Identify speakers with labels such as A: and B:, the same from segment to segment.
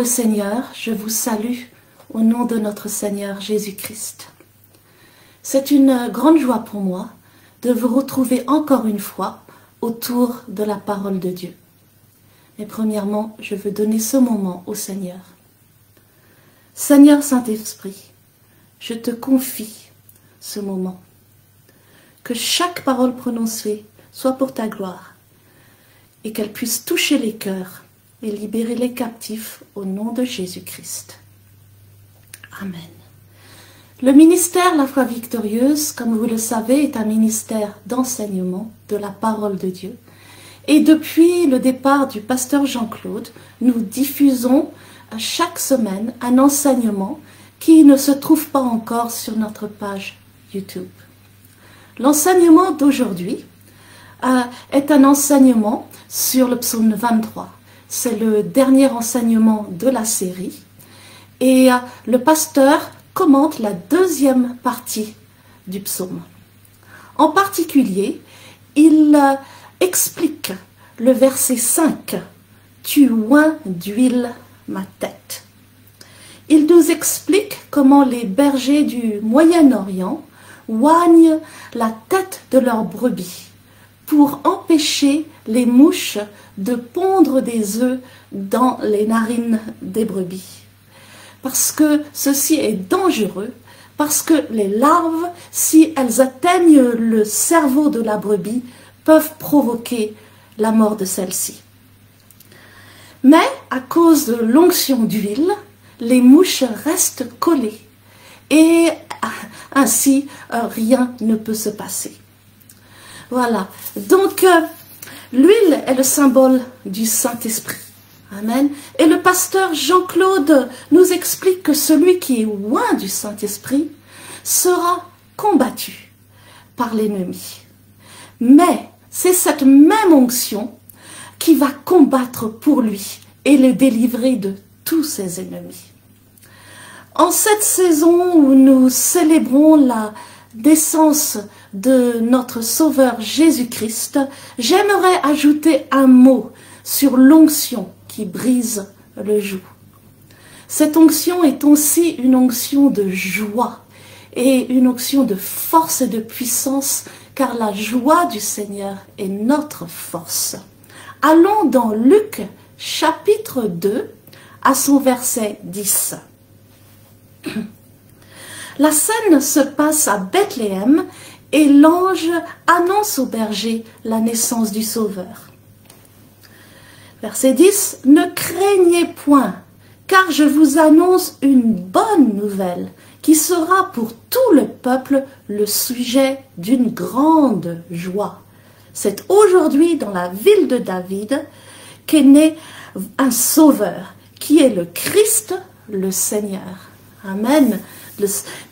A: le Seigneur, je vous salue au nom de notre Seigneur Jésus-Christ. C'est une grande joie pour moi de vous retrouver encore une fois autour de la parole de Dieu. Mais premièrement, je veux donner ce moment au Seigneur. Seigneur Saint-Esprit, je te confie ce moment. Que chaque parole prononcée soit pour ta gloire et qu'elle puisse toucher les cœurs et libérer les captifs au nom de Jésus-Christ. Amen. Le ministère La Foi Victorieuse, comme vous le savez, est un ministère d'enseignement de la parole de Dieu. Et depuis le départ du pasteur Jean-Claude, nous diffusons chaque semaine un enseignement qui ne se trouve pas encore sur notre page YouTube. L'enseignement d'aujourd'hui est un enseignement sur le psaume 23. C'est le dernier enseignement de la série. Et le pasteur commente la deuxième partie du psaume. En particulier, il explique le verset 5. « Tu oins d'huile ma tête ». Il nous explique comment les bergers du Moyen-Orient oignent la tête de leurs brebis pour empêcher les mouches de pondre des œufs dans les narines des brebis. Parce que ceci est dangereux, parce que les larves, si elles atteignent le cerveau de la brebis, peuvent provoquer la mort de celle-ci. Mais à cause de l'onction d'huile, les mouches restent collées et ainsi rien ne peut se passer. Voilà, donc l'huile est le symbole du Saint-Esprit. Amen. Et le pasteur Jean-Claude nous explique que celui qui est loin du Saint-Esprit sera combattu par l'ennemi. Mais c'est cette même onction qui va combattre pour lui et le délivrer de tous ses ennemis. En cette saison où nous célébrons la naissance de notre Sauveur Jésus-Christ, j'aimerais ajouter un mot sur l'onction qui brise le joug. Cette onction est aussi une onction de joie et une onction de force et de puissance, car la joie du Seigneur est notre force. Allons dans Luc chapitre 2 à son verset 10. La scène se passe à Bethléem et l'ange annonce aux bergers la naissance du Sauveur. Verset 10, « Ne craignez point, car je vous annonce une bonne nouvelle qui sera pour tout le peuple le sujet d'une grande joie. C'est aujourd'hui dans la ville de David qu'est né un Sauveur, qui est le Christ, le Seigneur. » Amen.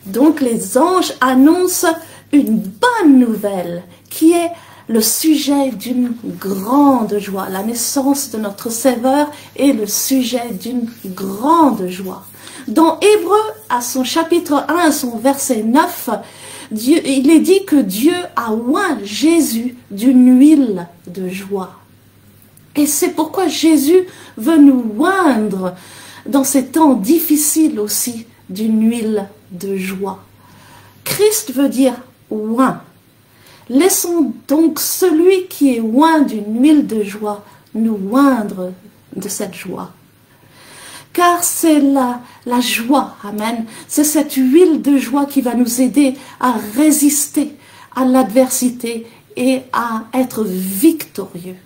A: Donc les anges annoncent une bonne nouvelle qui est le sujet d'une grande joie. La naissance de notre Sauveur est le sujet d'une grande joie. Dans Hébreux, à son chapitre 1, à son verset 9, il est dit que Dieu a oint Jésus d'une huile de joie. Et c'est pourquoi Jésus veut nous oindre dans ces temps difficiles aussi d'une huile de joie. Christ veut dire oint. Laissons donc celui qui est oint d'une huile de joie nous oindre de cette joie. Car c'est la joie, amen, c'est cette huile de joie qui va nous aider à résister à l'adversité et à être victorieux.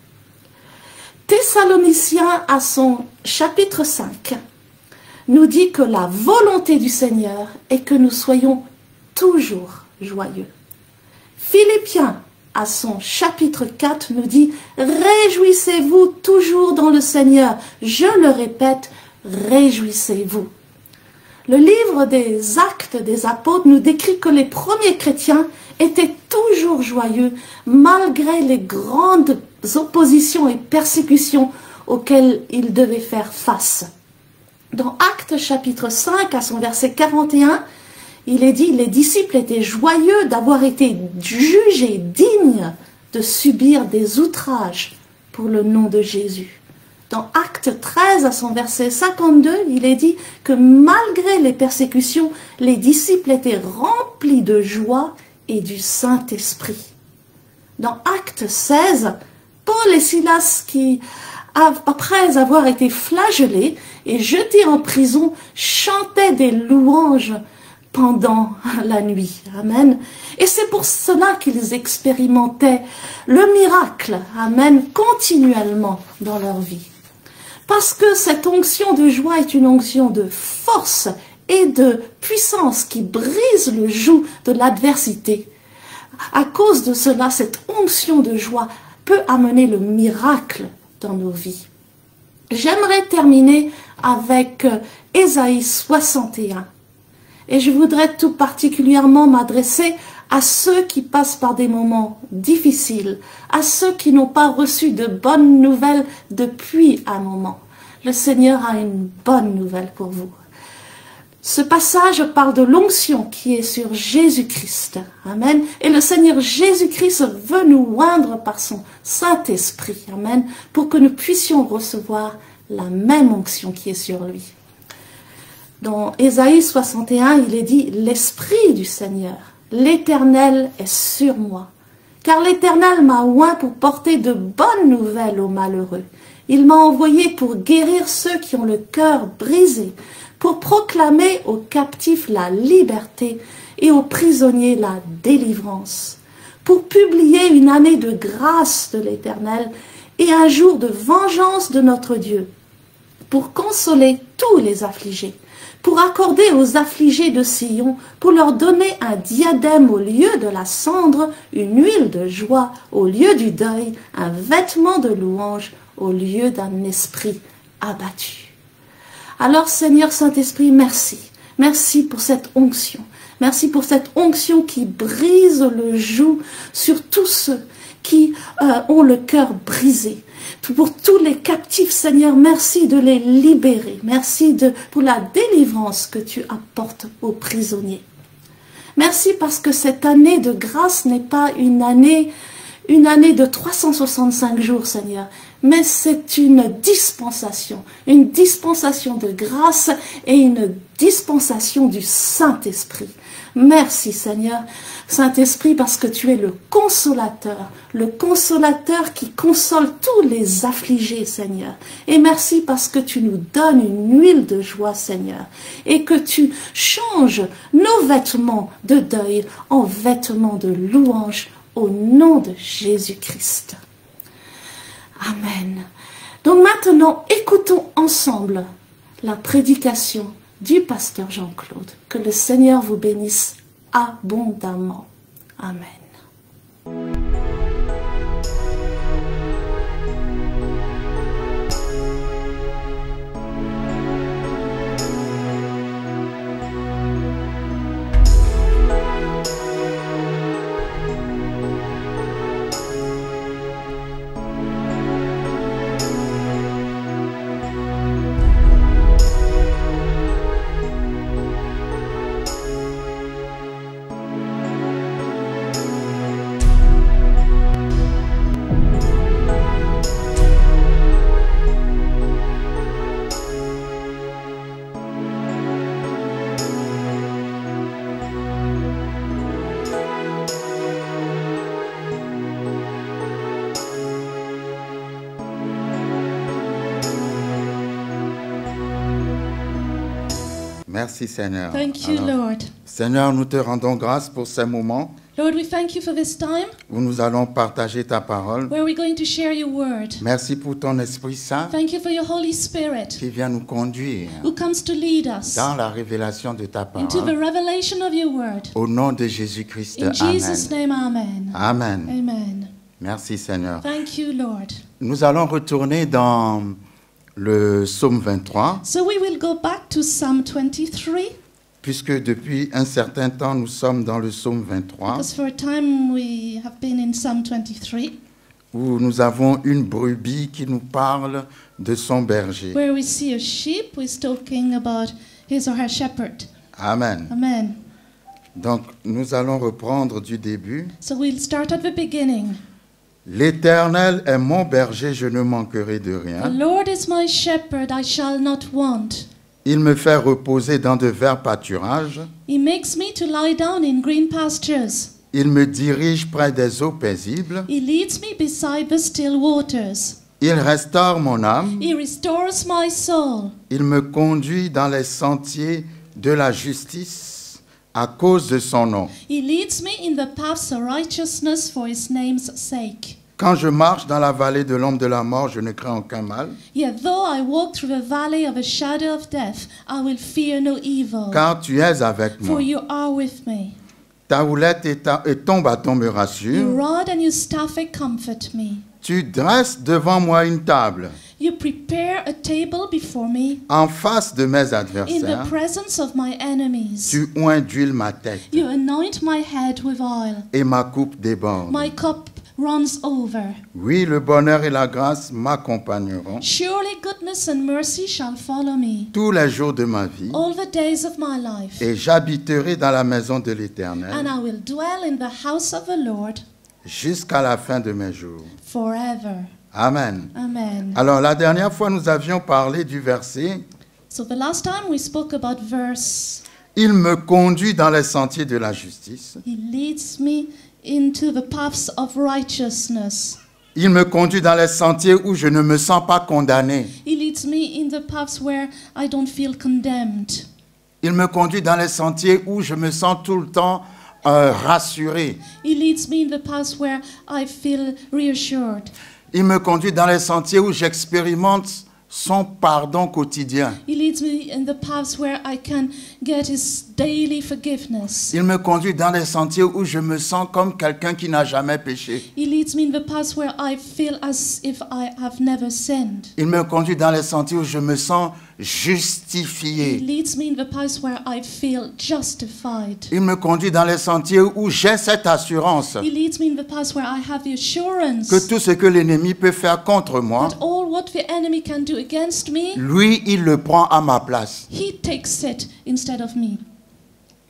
A: Thessaloniciens, à son chapitre 5, nous dit que la volonté du Seigneur est que nous soyons toujours joyeux. Philippiens, à son chapitre 4, nous dit « Réjouissez-vous toujours dans le Seigneur. Je le répète, réjouissez-vous. » Le livre des Actes des Apôtres nous décrit que les premiers chrétiens étaient toujours joyeux malgré les grandes oppositions et persécutions auxquelles ils devaient faire face. Dans Actes chapitre 5, à son verset 41, il est dit « Les disciples étaient joyeux d'avoir été jugés dignes de subir des outrages pour le nom de Jésus. Dans Actes 13, à son verset 52, il est dit que malgré les persécutions, les disciples étaient remplis de joie et du Saint-Esprit. Dans Actes 16, Paul et Silas, qui, après avoir été flagellés et jetés en prison, chantaient des louanges pendant la nuit. Amen. Et c'est pour cela qu'ils expérimentaient le miracle, amen, continuellement dans leur vie. Parce que cette onction de joie est une onction de force et de puissance qui brise le joug de l'adversité. À cause de cela, cette onction de joie peut amener le miracle dans nos vies. J'aimerais terminer avec Ésaïe 61. Et je voudrais tout particulièrement m'adresser à ceux qui passent par des moments difficiles, à ceux qui n'ont pas reçu de bonnes nouvelles depuis un moment. Le Seigneur a une bonne nouvelle pour vous. Ce passage parle de l'onction qui est sur Jésus-Christ. Amen. Et le Seigneur Jésus-Christ veut nous oindre par son Saint-Esprit. Amen. Pour que nous puissions recevoir la même onction qui est sur lui. Dans Ésaïe 61, il est dit « L'Esprit du Seigneur, l'Éternel est sur moi, car l'Éternel m'a oint pour porter de bonnes nouvelles aux malheureux. Il m'a envoyé pour guérir ceux qui ont le cœur brisé, pour proclamer aux captifs la liberté et aux prisonniers la délivrance, pour publier une année de grâce de l'Éternel et un jour de vengeance de notre Dieu, pour consoler tous les affligés, pour accorder aux affligés de Sion, pour leur donner un diadème au lieu de la cendre, une huile de joie au lieu du deuil, un vêtement de louange au lieu d'un esprit abattu. » Alors Seigneur Saint-Esprit, merci. Merci pour cette onction. Merci pour cette onction qui brise le joug sur tous ceux qui ont le cœur brisé. Pour tous les captifs, Seigneur, merci de les libérer. Merci pour la délivrance que tu apportes aux prisonniers. Merci parce que cette année de grâce n'est pas une année de 365 jours, Seigneur, mais c'est une dispensation de grâce et une dispensation du Saint-Esprit. Merci Seigneur, Saint-Esprit, parce que tu es le consolateur qui console tous les affligés, Seigneur. Et merci parce que tu nous donnes une huile de joie, Seigneur, et que tu changes nos vêtements de deuil en vêtements de louange au nom de Jésus-Christ. Amen. Donc maintenant, écoutons ensemble la prédication du pasteur Jean-Claude. Que le Seigneur vous bénisse abondamment. Amen.
B: Merci Seigneur.
C: Thank you, Lord.
B: Seigneur, nous te rendons grâce pour ce moment
C: Lord, we thank you for this time
B: où nous allons partager ta parole.
C: where we're going to share your word.
B: Merci pour ton Esprit Saint
C: Thank you for your Holy Spirit
B: qui vient nous conduire
C: who comes to lead us
B: dans la révélation de ta
C: into the
B: parole.
C: revelation of your word.
B: Au nom de Jésus-Christ.
C: In Jesus'
B: Amen.
C: name, amen.
B: Amen.
C: Amen.
B: Merci Seigneur.
C: Thank you, Lord.
B: Nous allons retourner dans le psaume 23,
C: So we will go back to Psalm 23,
B: puisque depuis un certain temps, nous sommes dans le psaume 23,
C: because for a time we have been in Psalm 23,
B: où nous avons une brebis qui nous parle de son berger.
C: where we see a sheep who is talking about his or her shepherd.
B: Amen.
C: Amen.
B: Donc, nous allons reprendre du début.
C: So we'll start at the beginning.
B: L'Éternel est mon berger, je ne manquerai de
C: The
B: rien.
C: Lord is my shepherd, I shall not want.
B: Il me fait reposer dans de verts pâturages.
C: He makes me to lie down in green pastures.
B: Il me dirige près des eaux paisibles.
C: He leads me beside the still waters.
B: Il restaure mon âme.
C: He restores my soul.
B: Il me conduit dans les sentiers de la justice à cause de son nom.
C: He leads me in the paths of righteousness for his name's sake.
B: Quand je marche dans la vallée de l'ombre de la mort, je ne crains aucun mal,
C: Yet though I walk through the valley of a shadow of death, I will fear no evil.
B: car tu es avec
C: For
B: moi.
C: you are with me.
B: Ta houlette et ton bâton me
C: Your
B: rassurent.
C: rod and your staff they comfort me.
B: Tu dresses devant moi une table
C: You prepare a table before me
B: en face de mes
C: in the
B: adversaires.
C: presence of my enemies.
B: Tu oins d'huile ma tête
C: You anoint my head with oil.
B: et ma coupe déborde.
C: My cup runs over.
B: Oui, le bonheur et la grâce m'accompagneront
C: Surely goodness and mercy shall follow me
B: tous les jours de ma vie
C: all the days of my life.
B: et j'habiterai dans la maison de
C: And
B: l'Éternel
C: I will dwell in the house of the Lord
B: jusqu'à la fin de mes jours.
C: forever.
B: Amen.
C: Amen.
B: Alors, la dernière fois, nous avions parlé du verset
C: So the last time we spoke about verse,
B: « Il me conduit dans les sentiers de la justice.
C: He leads me into the paths of righteousness.
B: Il me conduit dans les sentiers où je ne me sens pas condamné.
C: He leads me in the paths where I don't feel condemned.
B: Il me conduit dans les sentiers où je me sens tout le temps rassuré.
C: He leads me in the paths where I feel reassured.
B: Il me conduit dans les sentiers où j'expérimente son pardon quotidien.
C: He leads me in the paths where I can get His daily forgiveness.
B: Il me conduit dans les sentiers où je me sens comme quelqu'un qui n'a jamais péché.
C: He leads me in the paths where I feel as if I have never sinned.
B: Il me conduit dans les sentiers où je me sens
C: He
B: justifié.
C: leads me in the paths where I feel justified.
B: Il me conduit dans les sentiers où j'ai cette assurance
C: He leads me in the paths where I have the assurance
B: que tout ce que l'ennemi peut faire contre moi,
C: that all what the enemy can do against me,
B: lui, il le prend à ma place.
C: He takes it instead of me.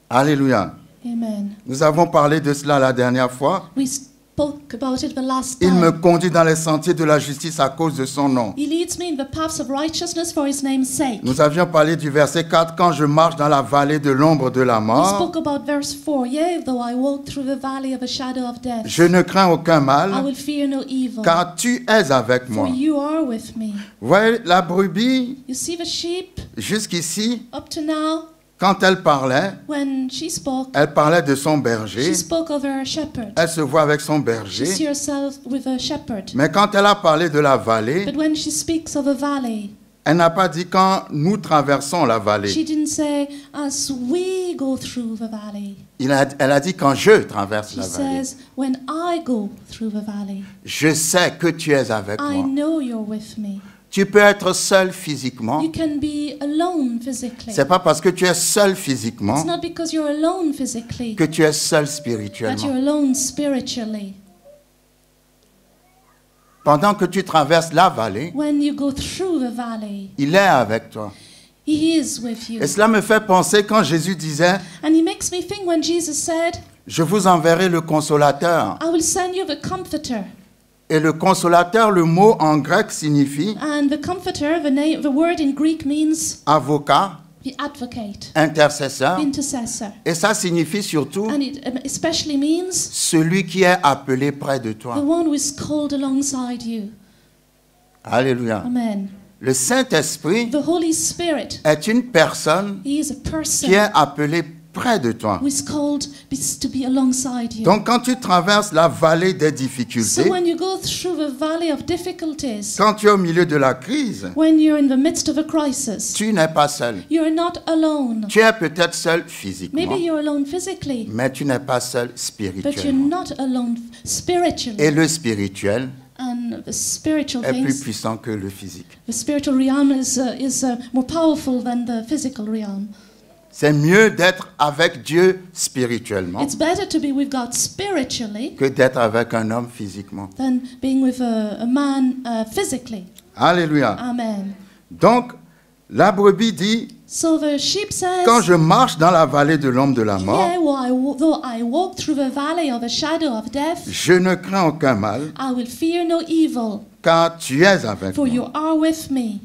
B: Alléluia.
C: Amen.
B: Nous avons parlé de cela la dernière fois.
C: We spoke about it the last
B: Il me
C: time.
B: conduit dans les sentiers de la justice à cause de son nom.
C: He leads me in the paths of righteousness for His name's sake.
B: Nous avions parlé du verset 4, quand je marche dans la vallée de l'ombre de la
C: We
B: mort,
C: spoke about verse 4. Yea, though I walk through the valley of a shadow of death,
B: je ne crains aucun
C: I
B: mal,
C: will fear no evil.
B: car tu es avec
C: For
B: moi.
C: you are with me.
B: Vous voyez, la brebis,
C: You see the sheep,
B: jusqu'ici,
C: up to now,
B: quand elle parlait
C: when
B: de son berger,
C: she spoke of her shepherd.
B: elle se voit avec son
C: She
B: berger.
C: sees herself with a shepherd.
B: Mais quand elle a parlé de la vallée,
C: But when she speaks of a valley,
B: elle n'a pas dit quand nous traversons la
C: she
B: vallée.
C: didn't say, as we go through the valley.
B: Elle a dit quand je traverse
C: She
B: la vallée.
C: says, when I go through the valley,
B: Je sais que tu es avec
C: I
B: moi.
C: know you're with me.
B: Tu peux être seul physiquement.
C: You can be alone physically.
B: C'est pas parce que tu es seul
C: It's
B: physiquement
C: not because you're alone physically
B: que tu es seul
C: that you're
B: spirituellement.
C: alone spiritually.
B: Pendant que tu traverses la vallée,
C: When you go through the valley,
B: il est avec toi.
C: He is with you.
B: Et cela me fait penser quand Jésus disait,
C: And He makes me think when Jesus said,
B: je vous enverrai le consolateur.
C: I will send you the Comforter.
B: Et le consolateur, le mot en grec signifie
C: And the Comforter, the word in Greek means
B: avocat,
C: the advocate,
B: intercesseur.
C: the intercessor.
B: Et ça signifie surtout
C: And it especially means
B: celui qui est appelé près de
C: the
B: toi.
C: one who is called alongside you.
B: Alléluia.
C: Amen.
B: Le Saint-Esprit
C: The Holy Spirit,
B: est une personne
C: He is a
B: qui
C: person
B: est appelée près de toi.
C: who is called to be alongside you.
B: Donc quand tu traverses la vallée des
C: So
B: difficultés,
C: when you go through the valley of difficulties,
B: quand tu es au milieu de la crise,
C: when you're in the midst of a crisis,
B: tu n'es pas seul.
C: you're not alone.
B: Tu es peut-être seul physiquement,
C: Maybe you're alone physically,
B: mais tu n'es pas seul
C: but you're
B: spirituellement.
C: not alone spiritually.
B: Et le spirituel
C: And the spiritual
B: est plus
C: things,
B: puissant que le physique.
C: the spiritual realm is more powerful than the physical realm.
B: C'est mieux d'être avec Dieu spirituellement
C: It's better to be with God spiritually
B: que d'être avec un homme physiquement.
C: than being with a man physically.
B: Alléluia.
C: Amen.
B: Donc, la brebis dit,
C: So the sheep says,
B: quand je marche dans la vallée de l'ombre de la mort,
C: "Yea, though I walk through the valley of the shadow of death,
B: je ne crains aucun mal,
C: I will fear no evil,
B: car tu es avec
C: for
B: moi.
C: you are with me.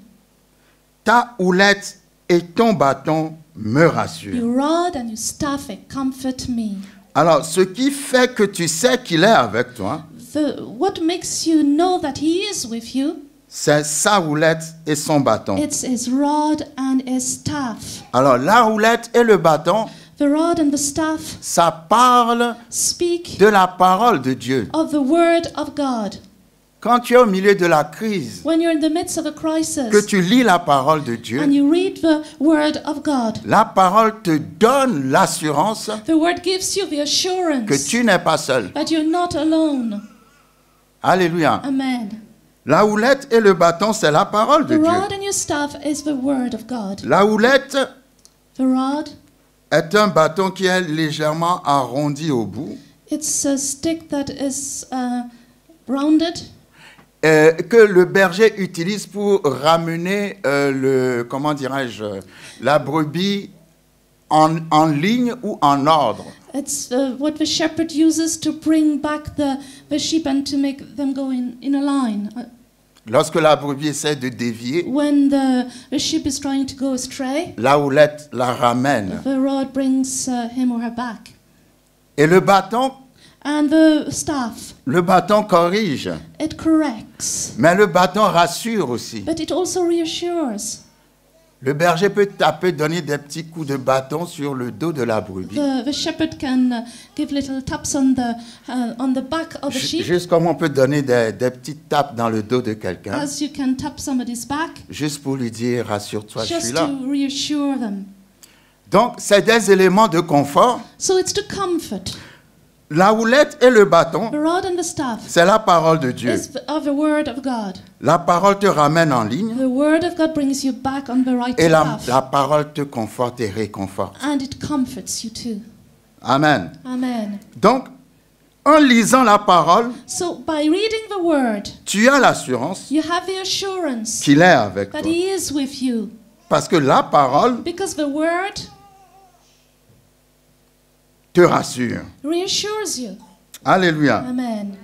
B: Ta houlette et ton bâton me rassurent.
C: Your rod and your staff they comfort me."
B: Alors, ce qui fait que tu sais qu'il est avec toi,
C: What makes you know that he is with you?
B: c'est sa houlette et son bâton.
C: It's his rod and his staff.
B: Alors, la houlette et le bâton,
C: The rod and the staff
B: ça parle
C: speak
B: de la parole de Dieu.
C: of the word of God.
B: Quand tu es au milieu de la crise,
C: When you're in the midst of a
B: que
C: crisis
B: tu lis la parole de Dieu,
C: and you read the word of God,
B: la parole te donne l'assurance
C: the word gives you the
B: que
C: assurance
B: tu n'es pas seul.
C: that you're not alone.
B: Alléluia.
C: Amen.
B: La houlette et le bâton, c'est la parole
C: The
B: de Dieu.
C: rod and your staff is the word of God.
B: La houlette
C: The rod,
B: est un bâton qui est légèrement arrondi au bout,
C: it's a stick that is rounded,
B: que le berger utilise pour ramener comment dirais-je, la brebis en ligne ou en ordre.
C: It's what the shepherd uses to bring back the sheep and to make them go in a line.
B: Lorsque la brebis essaie de dévier,
C: When the sheep is trying to go astray,
B: la houlette la ramène.
C: the rod brings him or her back.
B: Et le bâton
C: And the staff,
B: corrige,
C: it corrects,
B: mais le bâton rassure aussi.
C: but it also reassures.
B: Le berger peut taper, donner des petits coups de bâton sur le dos de la brebis.
C: The shepherd can give little taps on the back of the sheep,
B: Juste comme on peut donner des petites tapes dans le dos de quelqu'un,
C: as you can tap somebody's back,
B: juste pour lui dire rassure-toi, je suis
C: just
B: là.
C: to reassure them.
B: Donc, c'est des éléments de confort.
C: So it's to comfort.
B: La houlette et le bâton,
C: The rod and the staff
B: c'est la parole de Dieu.
C: is of the word of God.
B: La parole te ramène en ligne
C: The word of God brings you back on the right
B: et
C: path.
B: la parole te conforte et réconforte.
C: And it comforts you too.
B: Amen.
C: Amen.
B: Donc, en lisant la parole,
C: So by reading the word,
B: tu as l'assurance
C: you have the assurance
B: qu'il est avec
C: that
B: toi.
C: he is with you.
B: Parce que la parole
C: Because the word
B: te rassure.
C: reassures you.
B: Alléluia.
C: Amen.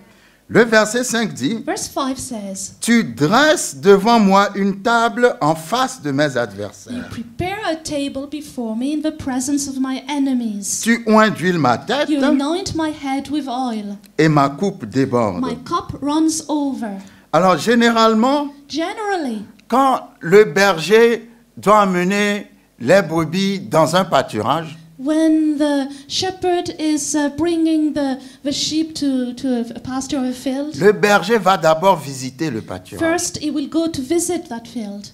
B: Le verset 5 dit,
C: Verse 5 says,
B: tu dresses devant moi une table en face de mes
C: "You
B: adversaires.
C: prepare a table before me in the presence of my enemies.
B: Tu induis ma tête
C: You anoint my head with oil.
B: et ma coupe déborde.
C: My cup runs over."
B: Alors généralement,
C: Generally,
B: quand le berger doit amener les brebis dans un pâturage,
C: when the shepherd is bringing the sheep to a pasture or a field,
B: le berger va d'abord visiter le pâturage
C: first he will go to visit that field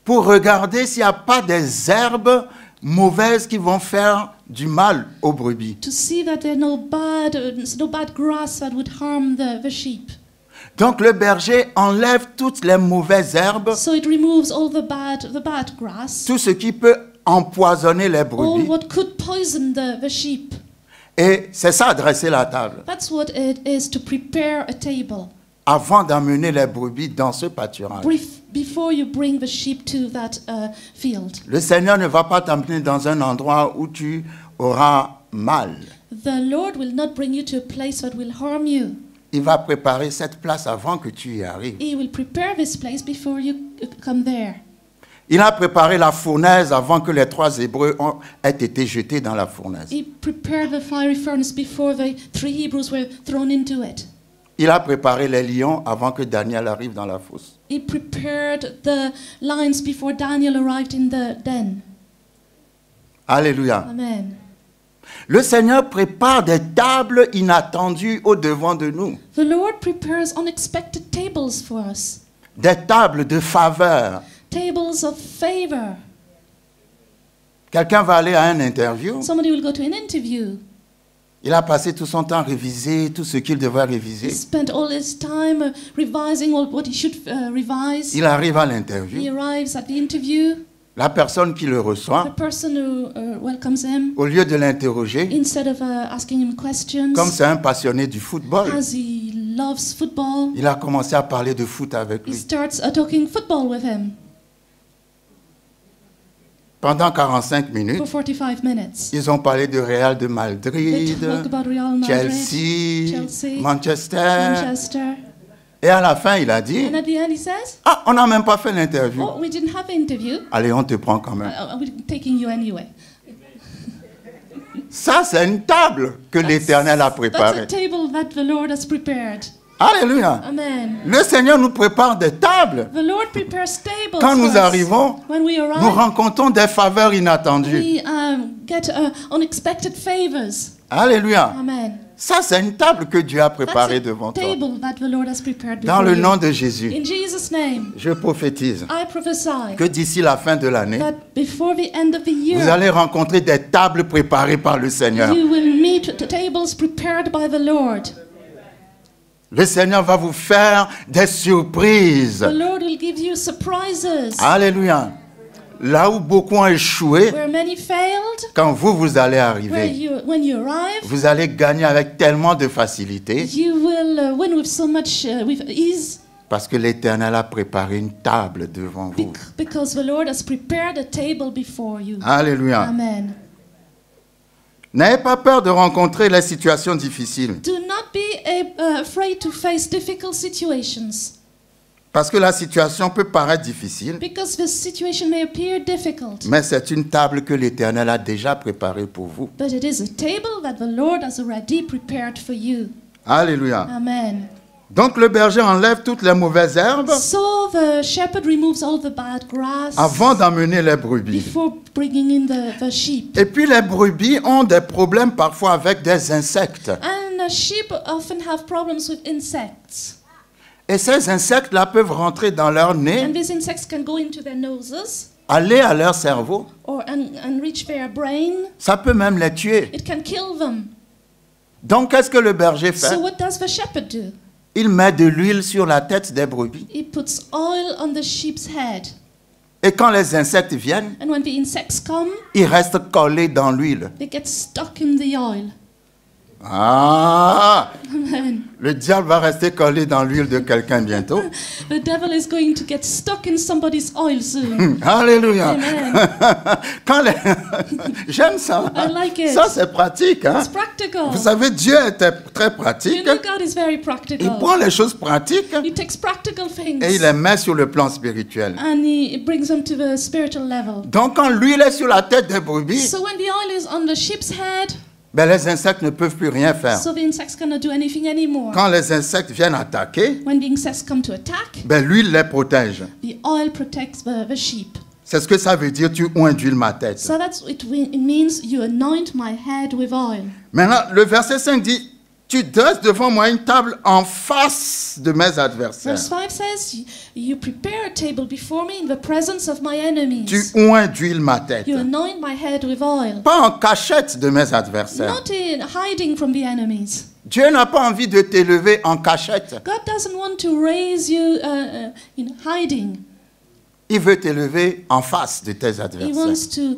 B: pour regarder s'il n'y a pas des herbes mauvaises qui vont faire du mal aux brebis.
C: to see that there are no bad grass that would harm the sheep.
B: Donc le berger enlève toutes les mauvaises herbes,
C: So it removes all the bad grass,
B: tout ce qui peut empoisonner les
C: all
B: brebis.
C: what could poison the sheep.
B: Et c'est ça, dresser la table,
C: That's what it is to prepare a table
B: avant d'amener les brebis dans ce pâturage.
C: before you bring the sheep to that field.
B: Le Seigneur ne va pas t'amener dans un endroit où tu auras mal.
C: The Lord will not bring you to a place that will harm you.
B: Il va préparer cette place avant que tu y arrives.
C: He will prepare this place before you come there.
B: Il a préparé la fournaise avant que les 3 Hébreux aient été jetés dans la fournaise.
C: He prepared the fiery furnace before the 3 Hebrews were thrown into it.
B: Il a préparé les lions avant que Daniel arrive dans la fosse.
C: He prepared the lions before Daniel arrived in the den.
B: Alléluia.
C: Amen.
B: Le Seigneur prépare des tables inattendues au-devant de nous.
C: The Lord prepares unexpected tables for us.
B: Des tables de faveur.
C: Tables of favor.
B: Quelqu'un va aller à une interview.
C: Somebody will go to an interview.
B: Il a passé tout son temps à réviser tout ce qu'il devait
C: He
B: réviser.
C: spent all his time revising all what he should revise.
B: Il arrive à
C: He
B: l'interview.
C: arrives at the interview.
B: La personne qui le
C: The
B: reçoit,
C: person who welcomes him,
B: au lieu de l'interroger,
C: instead of asking him questions,
B: comme c'est un passionné du football,
C: as he loves football,
B: il a commencé à parler de foot avec
C: he
B: lui.
C: starts talking football with him.
B: Pendant 45 minutes,
C: for 45 minutes.
B: ils ont parlé de Real de
C: They
B: Madrid,
C: talk about Real Madrid,
B: Chelsea, Manchester.
C: Manchester.
B: Et à la fin, il a dit,
C: And at the end he says,
B: ah, on n'a même pas fait l'interview.
C: oh, we didn't have an interview.
B: Allez, on te prend quand même.
C: We're taking you anyway.
B: Ça, c'est une table que l'Éternel a
C: That's a
B: préparée.
C: table that the Lord has prepared.
B: Alléluia.
C: Amen.
B: Le Seigneur nous prépare des tables.
C: The Lord prepares tables
B: Quand
C: for
B: nous
C: us.
B: arrivons,
C: When we
B: nous
C: arrive,
B: rencontrons des faveurs inattendues.
C: we get unexpected favors.
B: Alléluia.
C: Amen.
B: Ça, c'est une table que Dieu a
C: That's
B: préparée
C: a
B: devant toi.
C: table that the Lord has prepared
B: Dans
C: before
B: le
C: you.
B: nom de Jésus,
C: In Jesus' name,
B: je prophétise
C: I prophesy
B: que d'ici la fin de l'année,
C: that before the end of the
B: vous
C: year,
B: allez rencontrer des tables préparées par le Seigneur.
C: you will meet the tables prepared by the Lord.
B: Le Seigneur va vous faire des surprises.
C: The Lord will give you surprises.
B: Alléluia. Là où beaucoup ont échoué,
C: Where many failed,
B: quand vous allez arriver,
C: when you arrive,
B: vous allez gagner avec tellement de facilité
C: you will win with so much with ease,
B: parce que l'Éternel a préparé une table devant vous.
C: because the Lord has prepared a table before you.
B: Alléluia.
C: Amen.
B: N'ayez pas peur de rencontrer les situations difficiles
C: Do not be afraid to face difficult situations,
B: parce que la situation peut paraître difficile,
C: because the situation may appear difficult,
B: mais c'est une table que l'Éternel a déjà préparée pour vous.
C: but it is a table that the Lord has already prepared for you.
B: Alléluia.
C: Amen.
B: Donc le berger enlève toutes les mauvaises herbes
C: So the shepherd removes all the bad grass
B: avant d'emmener les brebis.
C: before bringing in the sheep.
B: Et puis les brebis ont des problèmes parfois avec des insectes.
C: And sheep often have problems with insects.
B: Et ces insectes-là peuvent rentrer dans leur nez,
C: And these insects can go into their noses
B: aller à leur cerveau.
C: and reach their brain.
B: Ça peut même les tuer.
C: It can kill them.
B: Donc qu'est-ce que le berger fait?
C: So what does the shepherd do?
B: Il met de l'huile sur la tête des brebis.
C: He puts oil on the sheep's head.
B: Et quand les insectes viennent,
C: And when the insects come,
B: ils restent collés dans l'huile.
C: they get stuck in the oil.
B: Ah!
C: Amen.
B: Le diable va rester collé dans l'huile de quelqu'un bientôt.
C: The devil is going to get stuck in somebody's oil soon.
B: Alléluia.
C: Amen.
B: Quand les... J'aime ça.
C: I like it.
B: Ça, c'est pratique. Hein?
C: It's practical.
B: Vous savez, Dieu était très
C: You
B: pratique.
C: know God is very
B: Il
C: practical.
B: prend les choses pratiques
C: He takes practical things
B: et il les met sur le plan spirituel.
C: and he brings them to the spiritual level.
B: Donc, quand l'huile est sur la tête des brebis,
C: So when the oil is on the sheep's head,
B: ben, les insectes ne peuvent plus rien faire.
C: so the insects cannot do anything anymore.
B: Quand les insectes viennent attaquer,
C: When the insects come to attack,
B: ben, l'huile les protège.
C: the oil protects the sheep.
B: C'est ce que ça veut dire, tu induis ma tête.
C: So it means you anoint my head with oil.
B: Maintenant, le verset 5 dit, tu dresses devant moi une table en face de mes adversaires.
C: Verse 5 says, you prepare a table before me in the presence of my
B: Tu
C: enemies.
B: induis ma tête.
C: You anoint my head with oil.
B: Pas en cachette de mes adversaires.
C: Not in hiding from the enemies.
B: Dieu n'a pas envie de t'élever en cachette.
C: God doesn't want to raise you in hiding.
B: Il veut t'élever en face de tes
C: He
B: adversaires.
C: wants to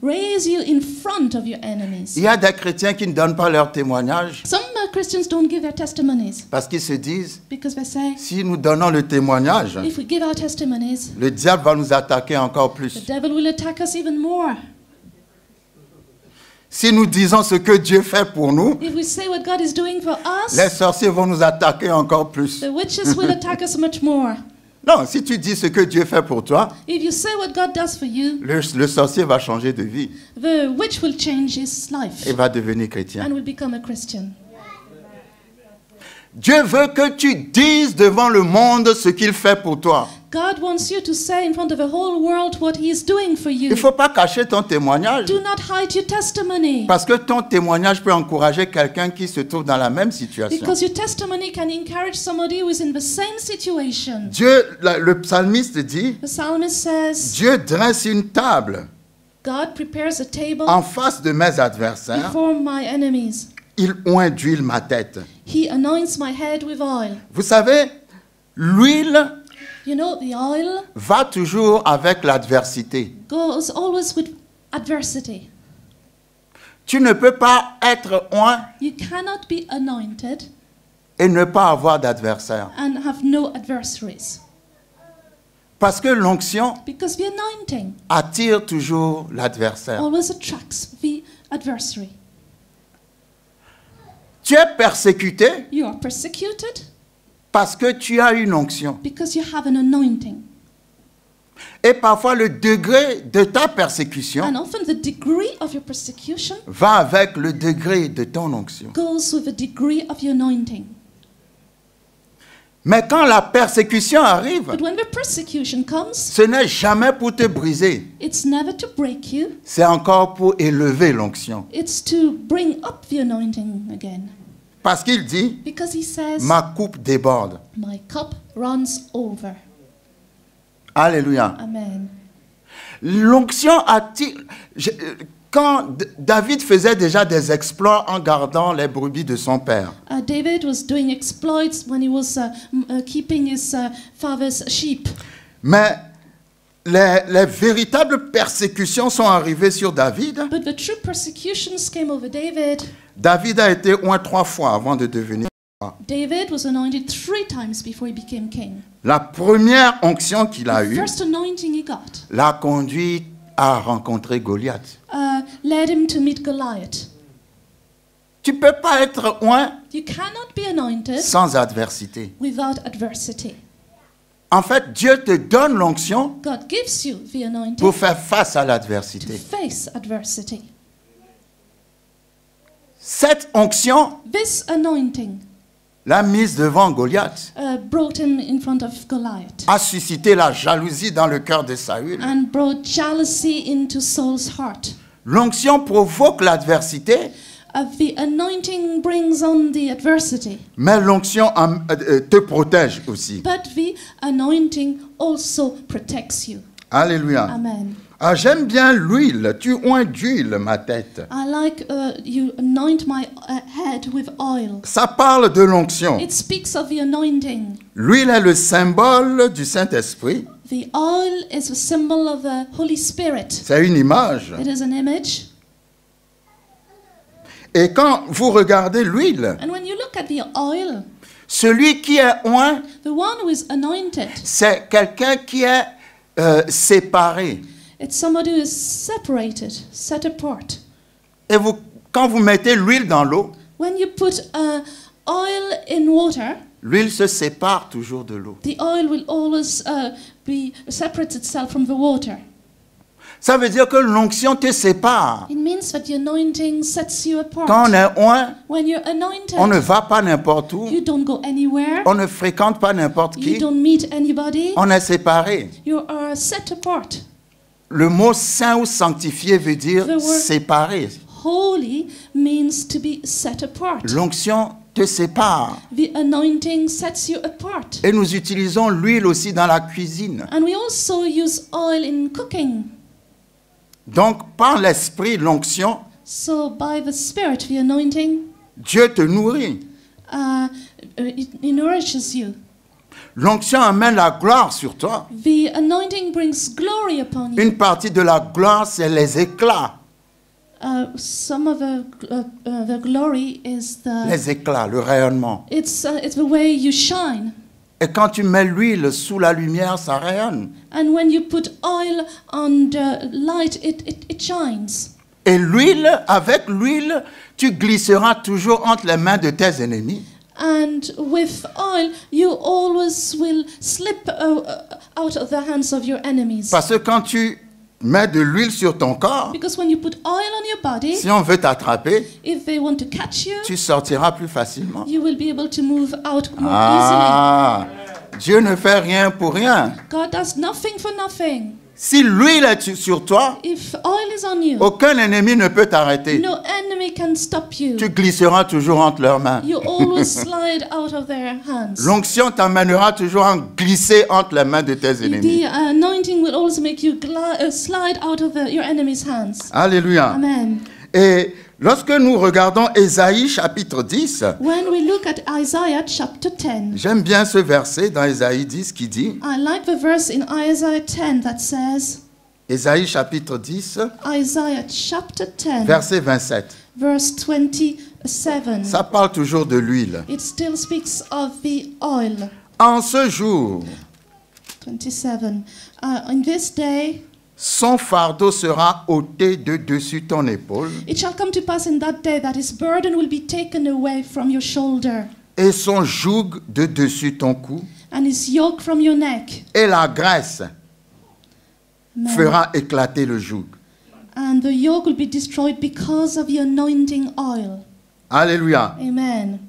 C: raise you in front of your enemies.
B: Il y a des chrétiens qui ne donnent pas leur témoignage
C: Some Christians don't give their testimonies
B: parce qu'ils se disent,
C: because they say,
B: si nous donnons le témoignage,
C: if we give our testimonies,
B: le diable va nous attaquer encore
C: the
B: plus.
C: devil will attack us even more.
B: Si nous disons ce que Dieu fait pour nous,
C: If we say what God is doing for
B: les
C: us,
B: sorciers vont nous attaquer encore plus.
C: the witches will attack us much more.
B: Non, si tu dis ce que Dieu fait pour toi,
C: If you say what God does for you,
B: le sorcier va changer de vie
C: the witch will change his life
B: et va devenir chrétien.
C: and will become a Christian.
B: Dieu veut que tu dises devant le monde ce qu'il fait pour toi.
C: God wants you to say in front of the whole world what He is doing for
B: Il
C: you.
B: ne faut pas cacher ton témoignage
C: Do not hide your testimony,
B: parce que ton témoignage peut encourager quelqu'un qui se trouve dans la même situation.
C: because your testimony can encourage somebody who is in the same situation.
B: Dieu, le psalmiste dit,
C: The psalmist says,
B: Dieu dresse une table
C: God prepares a table
B: en face de mes adversaires.
C: before my enemies.
B: Il induit ma tête.
C: He anoints my head with oil.
B: Vous savez, l'huile
C: You know, the oil
B: va toujours avec l'adversité.
C: goes always with adversity.
B: Tu ne peux pas être oint
C: You cannot be anointed
B: et ne pas avoir d'adversaire.
C: and have no adversaries.
B: Parce que l'onction
C: Because the anointing
B: attire toujours l'adversaire.
C: always attracts the adversary.
B: Tu es persécuté
C: You are persecuted
B: parce que tu as une onction.
C: because you have an anointing.
B: Et parfois, le degré de ta persécution
C: And often the degree of your persecution
B: va avec le degré de ton onction.
C: goes with the degree of your anointing.
B: Mais quand la persécution arrive,
C: But when the persecution comes,
B: ce n'est jamais pour te briser.
C: it's never to break you.
B: C'est encore pour élever l'onction.
C: It's to bring up the anointing again.
B: Parce qu'il dit,
C: Because he says,
B: ma coupe déborde.
C: my cup runs over.
B: Alléluia.
C: Amen.
B: L'onction attire. Quand David faisait déjà des exploits en gardant les brebis de son père,
C: David was doing exploits when he was keeping his father's sheep.
B: mais les véritables persécutions sont arrivées sur David.
C: But the true persecutions came over David.
B: David a été oint 3 fois avant de devenir roi.
C: David was anointed 3 times before he became king.
B: La première onction qu'il a
C: The
B: eue
C: first anointing he got
B: l'a conduit à rencontrer Goliath.
C: led him to meet Goliath.
B: Tu ne peux pas être oint
C: You cannot be anointed
B: sans adversité.
C: without adversity.
B: En fait, Dieu te donne l'onction
C: God gives you the anointing
B: pour faire face à
C: to
B: l'adversité.
C: face adversity.
B: Cette onction
C: This anointing
B: l'a mise devant Goliath,
C: brought him in front of Goliath
B: a suscité la jalousie dans le cœur de Saül.
C: and brought jealousy into Saul's heart.
B: L'onction provoque l'adversité,
C: The anointing brings on the adversity,
B: mais l'onction te protège aussi.
C: but the anointing also protects you.
B: Alléluia.
C: Amen.
B: Ah, j'aime bien l'huile. Tu oins d'huile ma tête.
C: I like you anoint my head with oil.
B: Ça parle de l'onction.
C: It speaks of the anointing.
B: L'huile est le symbole du Saint-Esprit.
C: The oil is a symbol of the Holy Spirit.
B: C'est une image.
C: It is an image.
B: Et quand vous regardez l'huile,
C: And when you look at the oil,
B: celui qui est oint,
C: the one who is anointed,
B: c'est quelqu'un qui est séparé.
C: it's somebody who is separated, set apart.
B: Et quand vous mettez l'huile dans l'eau,
C: When you put oil in water,
B: l'huile se sépare toujours de l'eau.
C: the oil will always separates itself from the water.
B: Ça veut dire que l'onction te sépare.
C: It means that the anointing sets you apart.
B: Quand on est oint,
C: When you're anointed,
B: on ne va pas n'importe où.
C: you don't go anywhere.
B: On ne fréquente pas n'importe
C: You
B: qui.
C: don't meet anybody.
B: On est séparé.
C: You are set apart.
B: Le mot saint ou sanctifié veut dire
C: The word-
B: séparé.
C: Holy means to be set apart.
B: L'onction te sépare.
C: The anointing sets you apart.
B: Et nous utilisons l'huile aussi dans la cuisine.
C: And we also use oil in cooking.
B: Donc, par l'esprit, l'onction,
C: So by the Spirit, the anointing,
B: Dieu te nourrit.
C: it nourishes you.
B: L'onction amène la gloire sur toi.
C: The anointing brings glory upon you.
B: Une partie de la gloire, c'est les éclats.
C: Some of the glory is
B: Les éclats, le rayonnement.
C: it's the way you shine.
B: Et quand tu mets l'huile sous la lumière, ça rayonne.
C: And when you put oil on the light, it shines.
B: Et l'huile, avec l'huile, tu glisseras toujours entre les mains de tes ennemis.
C: And with oil, you always will slip out of the hands of your enemies.
B: Parce que quand tu mets de l'huile sur ton corps,
C: Because when you put oil on your body,
B: si on veut t'attraper,
C: if they want to catch you,
B: tu sortiras plus facilement.
C: you will be able to move out more
B: Ah, Dieu ne fait rien pour rien.
C: easily. God does nothing for nothing.
B: Si l'huile est sur toi,
C: If oil is on you,
B: aucun ennemi ne peut t'arrêter.
C: no enemy can stop you.
B: Tu glisseras toujours entre leurs mains.
C: You always slide out of their hands.
B: L'onction t'amènera toujours à glisser entre les mains de tes ennemis.
C: The anointing will also make you slide out of your enemy's hands.
B: Alléluia.
C: Amen.
B: Et lorsque nous regardons Ésaïe chapitre 10,
C: When we look at Isaiah chapter 10,
B: j'aime bien ce verset dans Ésaïe 10 qui dit,
C: I like the verse in Isaiah 10 that says,
B: Ésaïe chapitre 10,
C: Isaiah chapter 10,
B: verset 27.
C: verse 27.
B: Ça parle toujours de l'huile.
C: It still speaks of the oil.
B: En ce jour,
C: 27. In this day,
B: son fardeau sera ôté de dessus ton épaule
C: it shall come to pass in that day that his burden will be taken away from your shoulder,
B: et son joug de dessus ton cou,
C: and his yoke from your neck.
B: et la graisse
C: Amen.
B: fera éclater le joug.
C: And the yoke will be destroyed because of the anointing oil.
B: Alléluia.
C: Amen.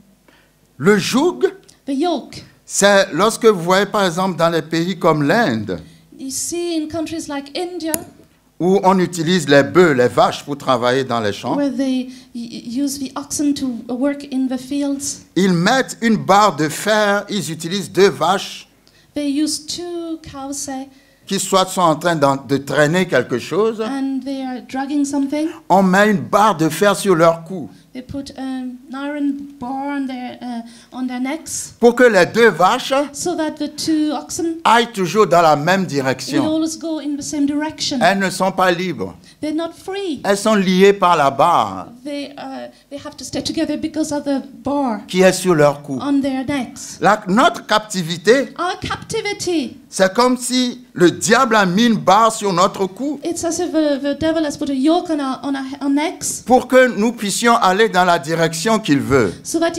B: Le joug,
C: The yoke.
B: c'est lorsque vous voyez par exemple dans les pays comme l'Inde,
C: You see in countries like India,
B: où on utilise les bœufs, les vaches pour travailler dans les champs,
C: where they use the oxen to work in the fields.
B: ils mettent une barre de fer, ils utilisent 2 vaches
C: They use 2 cows, say,
B: qui soit sont en train de traîner quelque chose.
C: and they are dragging something.
B: On met une barre de fer sur leur cou
C: They put an iron bar on their necks,
B: pour que les 2 vaches
C: so that the 2 oxen
B: aillent toujours dans la même
C: will
B: direction.
C: always go in the same direction.
B: Elles ne sont pas libres.
C: They're not free.
B: Elles sont liées par la barre
C: They have to stay together because of the bar
B: qui est sur leur cou.
C: on their necks.
B: Notre captivité,
C: Our captivity,
B: c'est comme si le diable a mis une barre sur notre cou
C: it's as if the devil has put a yoke on our necks,
B: pour que nous puissions aller dans la direction qu'il veut.
C: so that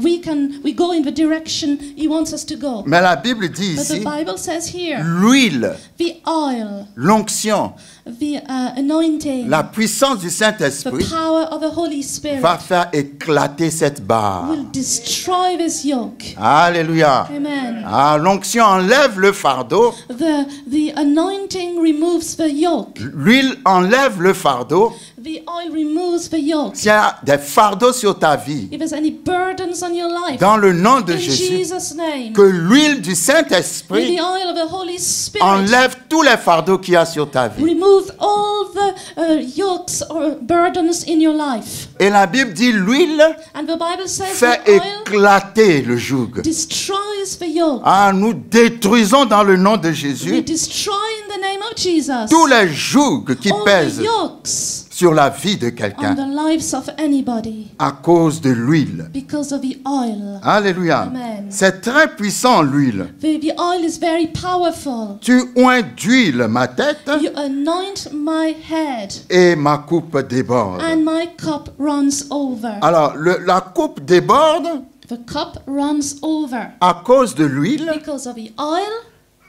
C: we go in the direction he wants us to go.
B: Mais la Bible dit
C: But the
B: ici,
C: Bible says here,
B: l'huile,
C: the oil,
B: l'onction,
C: the anointing,
B: la puissance du
C: the
B: Saint-Esprit
C: power of the Holy Spirit
B: va faire éclater cette barre.
C: will destroy this yoke.
B: Alléluia.
C: Amen.
B: Ah, l'onction enlève le fardeau,
C: The anointing removes the yoke.
B: l'huile enlève le fardeau.
C: The oil removes the yoke.
B: S'il y a des fardeaux sur ta vie,
C: If there's any burdens on your life,
B: dans le nom de
C: in
B: Jésus,
C: Jesus' name,
B: que l'huile du
C: with
B: Saint-Esprit
C: the oil of the Holy Spirit,
B: enlève tous les fardeaux qu'il y a sur ta vie.
C: remove all the yokes or burdens in your life.
B: Et la Bible dit l'huile
C: And the Bible says
B: fait
C: the oil
B: éclater le joug.
C: destroys the yoke.
B: Ah, nous détruisons dans le nom de
C: We
B: Jésus
C: destroy in the name of Jesus
B: tous les jougs qui
C: all the
B: pèsent
C: yokes
B: sur la vie de
C: on
B: quelqu'un
C: the lives of anybody
B: à cause de l'huile.
C: because of the oil.
B: Alléluia.
C: Amen.
B: C'est très puissant l'huile.
C: The oil is very powerful.
B: Tu oins d'huile ma tête
C: You anoint my head,
B: et ma coupe déborde.
C: and my cup runs over.
B: Alors, la coupe déborde
C: The cup runs over
B: à cause de l'huile
C: because of the oil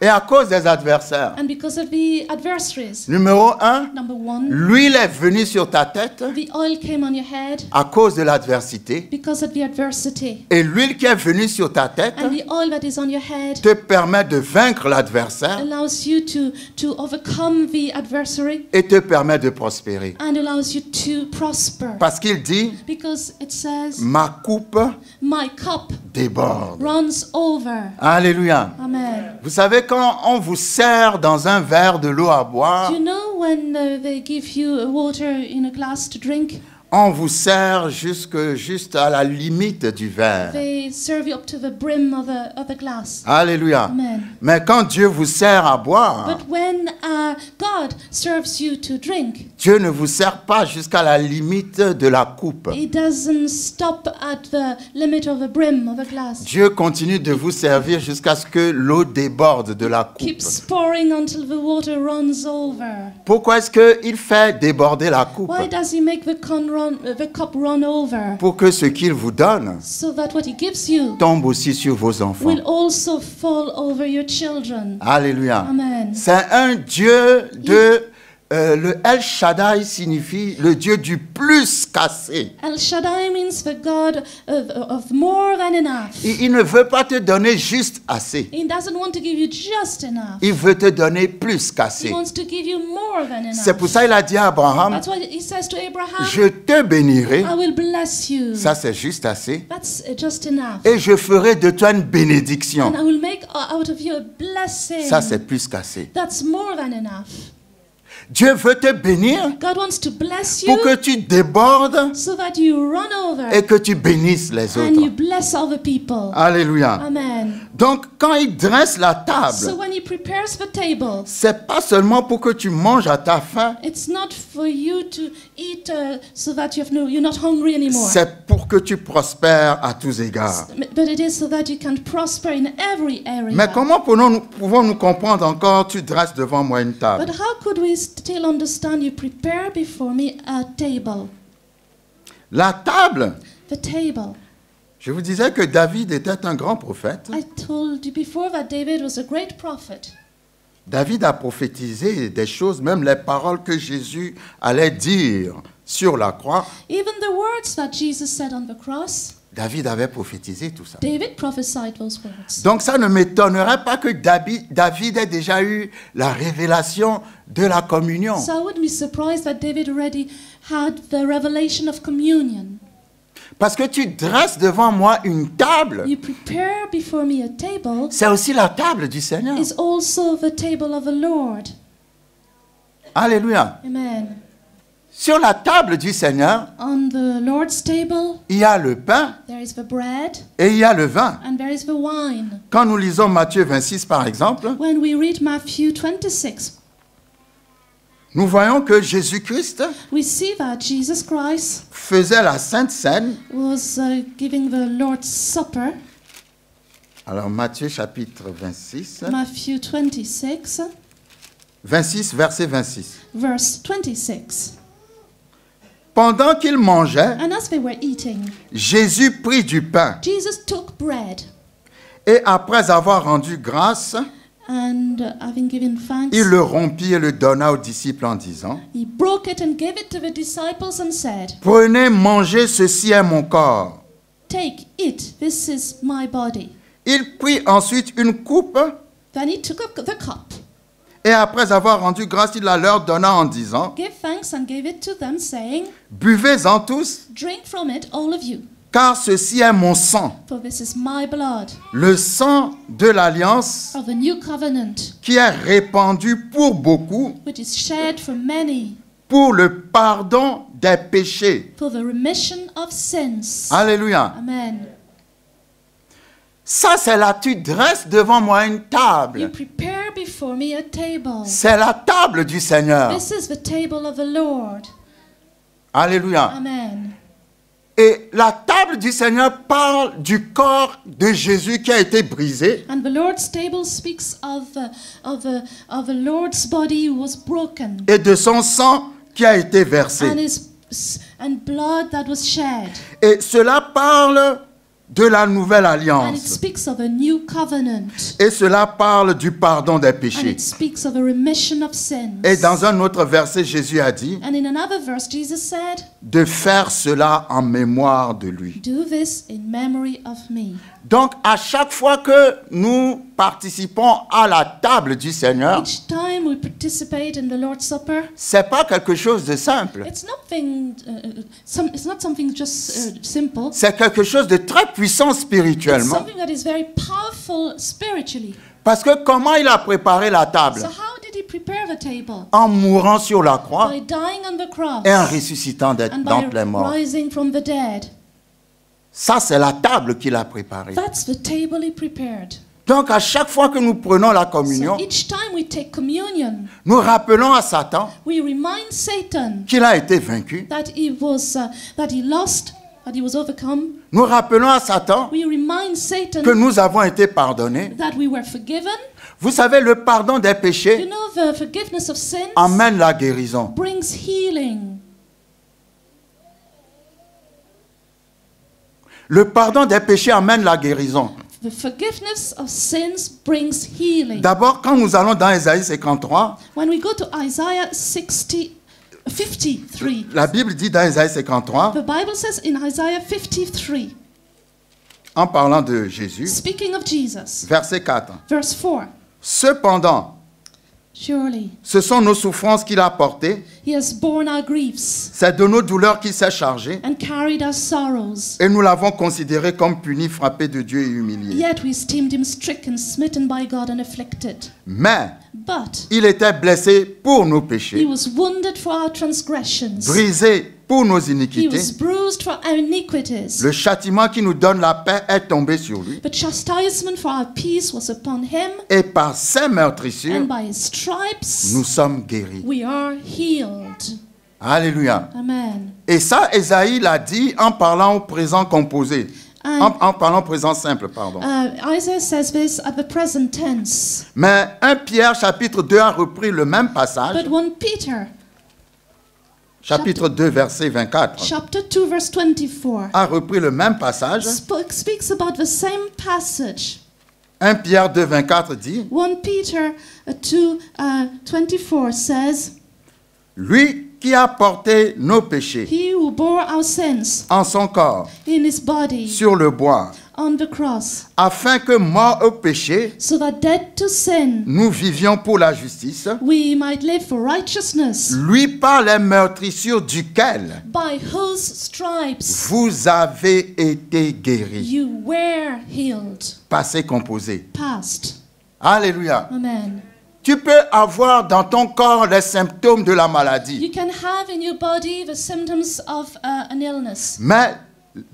B: et à cause des adversaires.
C: and because of the adversaries.
B: Numéro 1,
C: Number 1,
B: l'huile est venue sur ta tête
C: the oil came on your head
B: à cause de l'adversité.
C: because of the adversity.
B: Et l'huile qui est venue sur ta tête
C: And the oil that is on your head
B: te permet de vaincre l'adversaire
C: allows you to overcome the adversary
B: et te permet de prospérer.
C: and allows you to prosper.
B: Parce qu'il dit,
C: Because it says,
B: ma coupe
C: my cup
B: déborde.
C: runs over.
B: Alléluia.
C: Amen.
B: Vous savez, quand on vous sert dans un verre de l'eau à boire,
C: Do you know when they give you water in a glass to drink?
B: on vous sert juste à la limite du verre.
C: They serve you up to the brim of the glass.
B: Alléluia.
C: Amen.
B: Mais quand Dieu vous sert à boire,
C: But when God serves you to drink,
B: Dieu ne vous sert pas jusqu'à la limite de la coupe.
C: He doesn't stop at the limit of the brim of the glass.
B: Dieu continue de vous servir jusqu'à ce que l'eau déborde de la coupe.
C: Keeps pouring until the water runs over.
B: Pourquoi est-ce qu'il fait déborder la coupe?
C: Why does He make the cup run over?
B: Pour que ce qu'il vous donne
C: So that what He gives you
B: tombe aussi sur vos enfants.
C: will also fall over your children.
B: Alléluia.
C: Amen.
B: C'est un Dieu de... le El Shaddai signifie le Dieu du plus qu'assez.
C: El Shaddai means the God of more than enough.
B: Il ne veut pas te donner juste assez.
C: He doesn't want to give you just enough.
B: Il veut te donner plus
C: He
B: qu'assez.
C: wants to give you more than enough.
B: C'est pour ça qu'il a dit à Abraham,
C: That's why He says to Abraham,
B: je te bénirai.
C: I will bless you.
B: Ça, c'est juste assez.
C: That's just enough.
B: Et je ferai de toi une bénédiction.
C: And I will make out of you a blessing.
B: Ça, c'est plus qu'assez.
C: That's more than enough.
B: Dieu veut te bénir
C: God wants to bless
B: pour que
C: you
B: tu débordes
C: so that you run over
B: et que tu bénisses les
C: and you
B: autres.
C: bless other people.
B: Alléluia.
C: Amen.
B: Donc, quand il dresse la
C: So
B: table,
C: when he prepares the table,
B: c'est pas seulement pour que tu manges à ta faim,
C: it's not for you to eat so that you're not hungry anymore.
B: c'est pour que tu prospères à tous égards.
C: But it is so that you can prosper in every area.
B: Mais comment pouvons-nous comprendre encore, tu dresses devant moi une table?
C: But how could we still understand you prepare before me a table?
B: La table,
C: The table.
B: je vous disais que David était un grand prophète.
C: I told you before that David was a great prophet.
B: David a prophétisé des choses, même les paroles que Jésus allait dire sur la croix.
C: Even the words that Jesus said on the cross,
B: David avait prophétisé tout ça.
C: David prophesied those words.
B: Donc ça ne m'étonnerait pas que David ait déjà eu la révélation de la communion.
C: So I wouldn't be surprised that David already had the revelation of communion.
B: Parce que tu dresses devant moi une table,
C: You prepare before me a table
B: c'est aussi la table du Seigneur.
C: is also the table of the Lord.
B: Alléluia.
C: Amen.
B: Sur la table du Seigneur,
C: On the Lord's table,
B: il y a le pain
C: there is the bread
B: et il y a le vin.
C: and there is the wine.
B: Quand nous lisons Matthieu 26 par exemple,
C: When we read Matthew 26,
B: nous voyons que Jésus-Christ
C: we see that Jesus Christ
B: faisait la Sainte Seine.
C: was giving the Lord's Supper.
B: Alors Matthieu chapitre 26,
C: Matthew 26,
B: 26 verset 26.
C: verse 26.
B: Pendant qu'il mangeait,
C: And as they were eating,
B: Jésus prit du pain
C: Jesus took bread
B: et après avoir rendu grâce,
C: and having given thanks,
B: il le rompit et le donna aux disciples en disant,
C: he broke it and gave it to the disciples and said,
B: prenez, mangez, ceci est mon corps.
C: "Take, eat, this is my body."
B: Il prit ensuite une coupe
C: Then he took up the cup,
B: et après avoir rendu grâce, il la leur donna en disant,
C: gave thanks and gave it to them, saying,
B: buvez-en tous,
C: "Drink from it, all of you,
B: car ceci est mon sang,
C: for this is my blood
B: le sang de l'alliance
C: of the new covenant,
B: qui est répandu pour beaucoup
C: which is shed for many
B: pour le pardon des péchés.
C: for the remission of sins."
B: Alléluia.
C: Amen.
B: Ça, c'est là, tu dresses devant moi une
C: You
B: table.
C: prepare before me a table.
B: C'est la table du Seigneur.
C: This is the table of the Lord.
B: Alléluia.
C: Amen.
B: Et la table du Seigneur parle du corps de Jésus qui a été brisé.
C: And the Lord's table speaks of the Lord's body who was broken
B: Et de son sang qui a été versé.
C: and blood that was shed.
B: Et cela parle de la nouvelle
C: And it
B: alliance.
C: speaks of a new covenant.
B: Et cela parle du pardon des
C: And
B: péchés.
C: it speaks of a remission of sins.
B: Et dans un autre verset, Jésus a dit
C: And in another verse, Jesus said,
B: de faire cela en mémoire de lui.
C: "Do this in memory of me."
B: Donc, à chaque fois que nous participons à la table du Seigneur,
C: Each time we participate in the Lord's Supper,
B: c'est pas quelque chose de simple.
C: it's not something just simple.
B: C'est quelque chose de très puissant
C: It's
B: spirituellement.
C: something that is very powerful spiritually.
B: Parce que comment il a préparé la table?
C: So how did he prepare the table?
B: En mourant sur la croix
C: By dying on the cross
B: et en ressuscitant
C: and
B: d'entre
C: by
B: les morts.
C: rising from the dead.
B: Ça, c'est la table qu'il a préparée.
C: That's the table he prepared.
B: Donc, à chaque fois que nous prenons la
C: So
B: communion,
C: each time we take communion,
B: nous rappelons à Satan
C: we remind Satan
B: qu'il a été vaincu.
C: that he lost, that he was overcome.
B: Nous rappelons à Satan
C: We remind
B: que
C: Satan
B: nous avons été pardonnés.
C: that we were forgiven.
B: Vous savez, le pardon des
C: You
B: péchés
C: know, the forgiveness of sins
B: amène la guérison.
C: brings healing.
B: Le pardon des péchés amène la guérison.
C: The forgiveness of sins brings healing.
B: D'abord, quand nous allons dans Ésaïe 53,
C: When we go to Isaiah 53,
B: la Bible dit dans Ésaïe 53,
C: the Bible says in Isaiah 53,
B: en parlant de Jésus,
C: speaking of Jesus,
B: verset 4.
C: verse 4,
B: Cependant,
C: Surely,
B: Ce sont nos souffrances qu'il a portées.
C: he has borne our griefs
B: C'est de nos douleurs qu'il s'est chargé.
C: and carried our sorrows.
B: Et nous l'avons considéré comme puni, frappé de Dieu et humilié.
C: Yet we esteemed him stricken, smitten by God, and afflicted.
B: Mais
C: But
B: il était blessé pour nos
C: he
B: péchés,
C: was wounded for our transgressions.
B: brisé pour nos
C: He
B: iniquités.
C: was bruised for our iniquities.
B: Le châtiment qui nous donne la paix est tombé sur lui.
C: The chastisement for our peace was upon him,
B: Et par ses meurtrissures,
C: and by his stripes
B: nous sommes guéris.
C: we are healed.
B: Alléluia.
C: Amen.
B: Et ça, Ésaïe l'a dit en parlant au présent composé. En parlant au présent simple, pardon.
C: Isaiah says this at the present tense.
B: Mais 1 Pierre chapitre 2 a repris le même passage.
C: But 1 Peter
B: Chapitre 2 verset 24
C: chapter 2 verse 24
B: a repris le même passage.
C: speaks about the same passage.
B: 1 Pierre 2 24 dit,
C: 1 Peter 2 24 says,
B: lui qui a porté nos péchés
C: he who bore our sins
B: en son corps
C: in his body
B: sur le bois,
C: on the cross,
B: afin que morts au péché,
C: so that dead to sin
B: nous vivions pour la justice,
C: we might live for righteousness,
B: lui par les meurtrissures duquel
C: by whose stripes
B: vous avez été guéris.
C: you were healed.
B: Passé composé.
C: Past.
B: Alléluia.
C: Amen.
B: Tu peux avoir dans ton corps les symptômes de la maladie,
C: You can have in your body the symptoms of an illness.
B: mais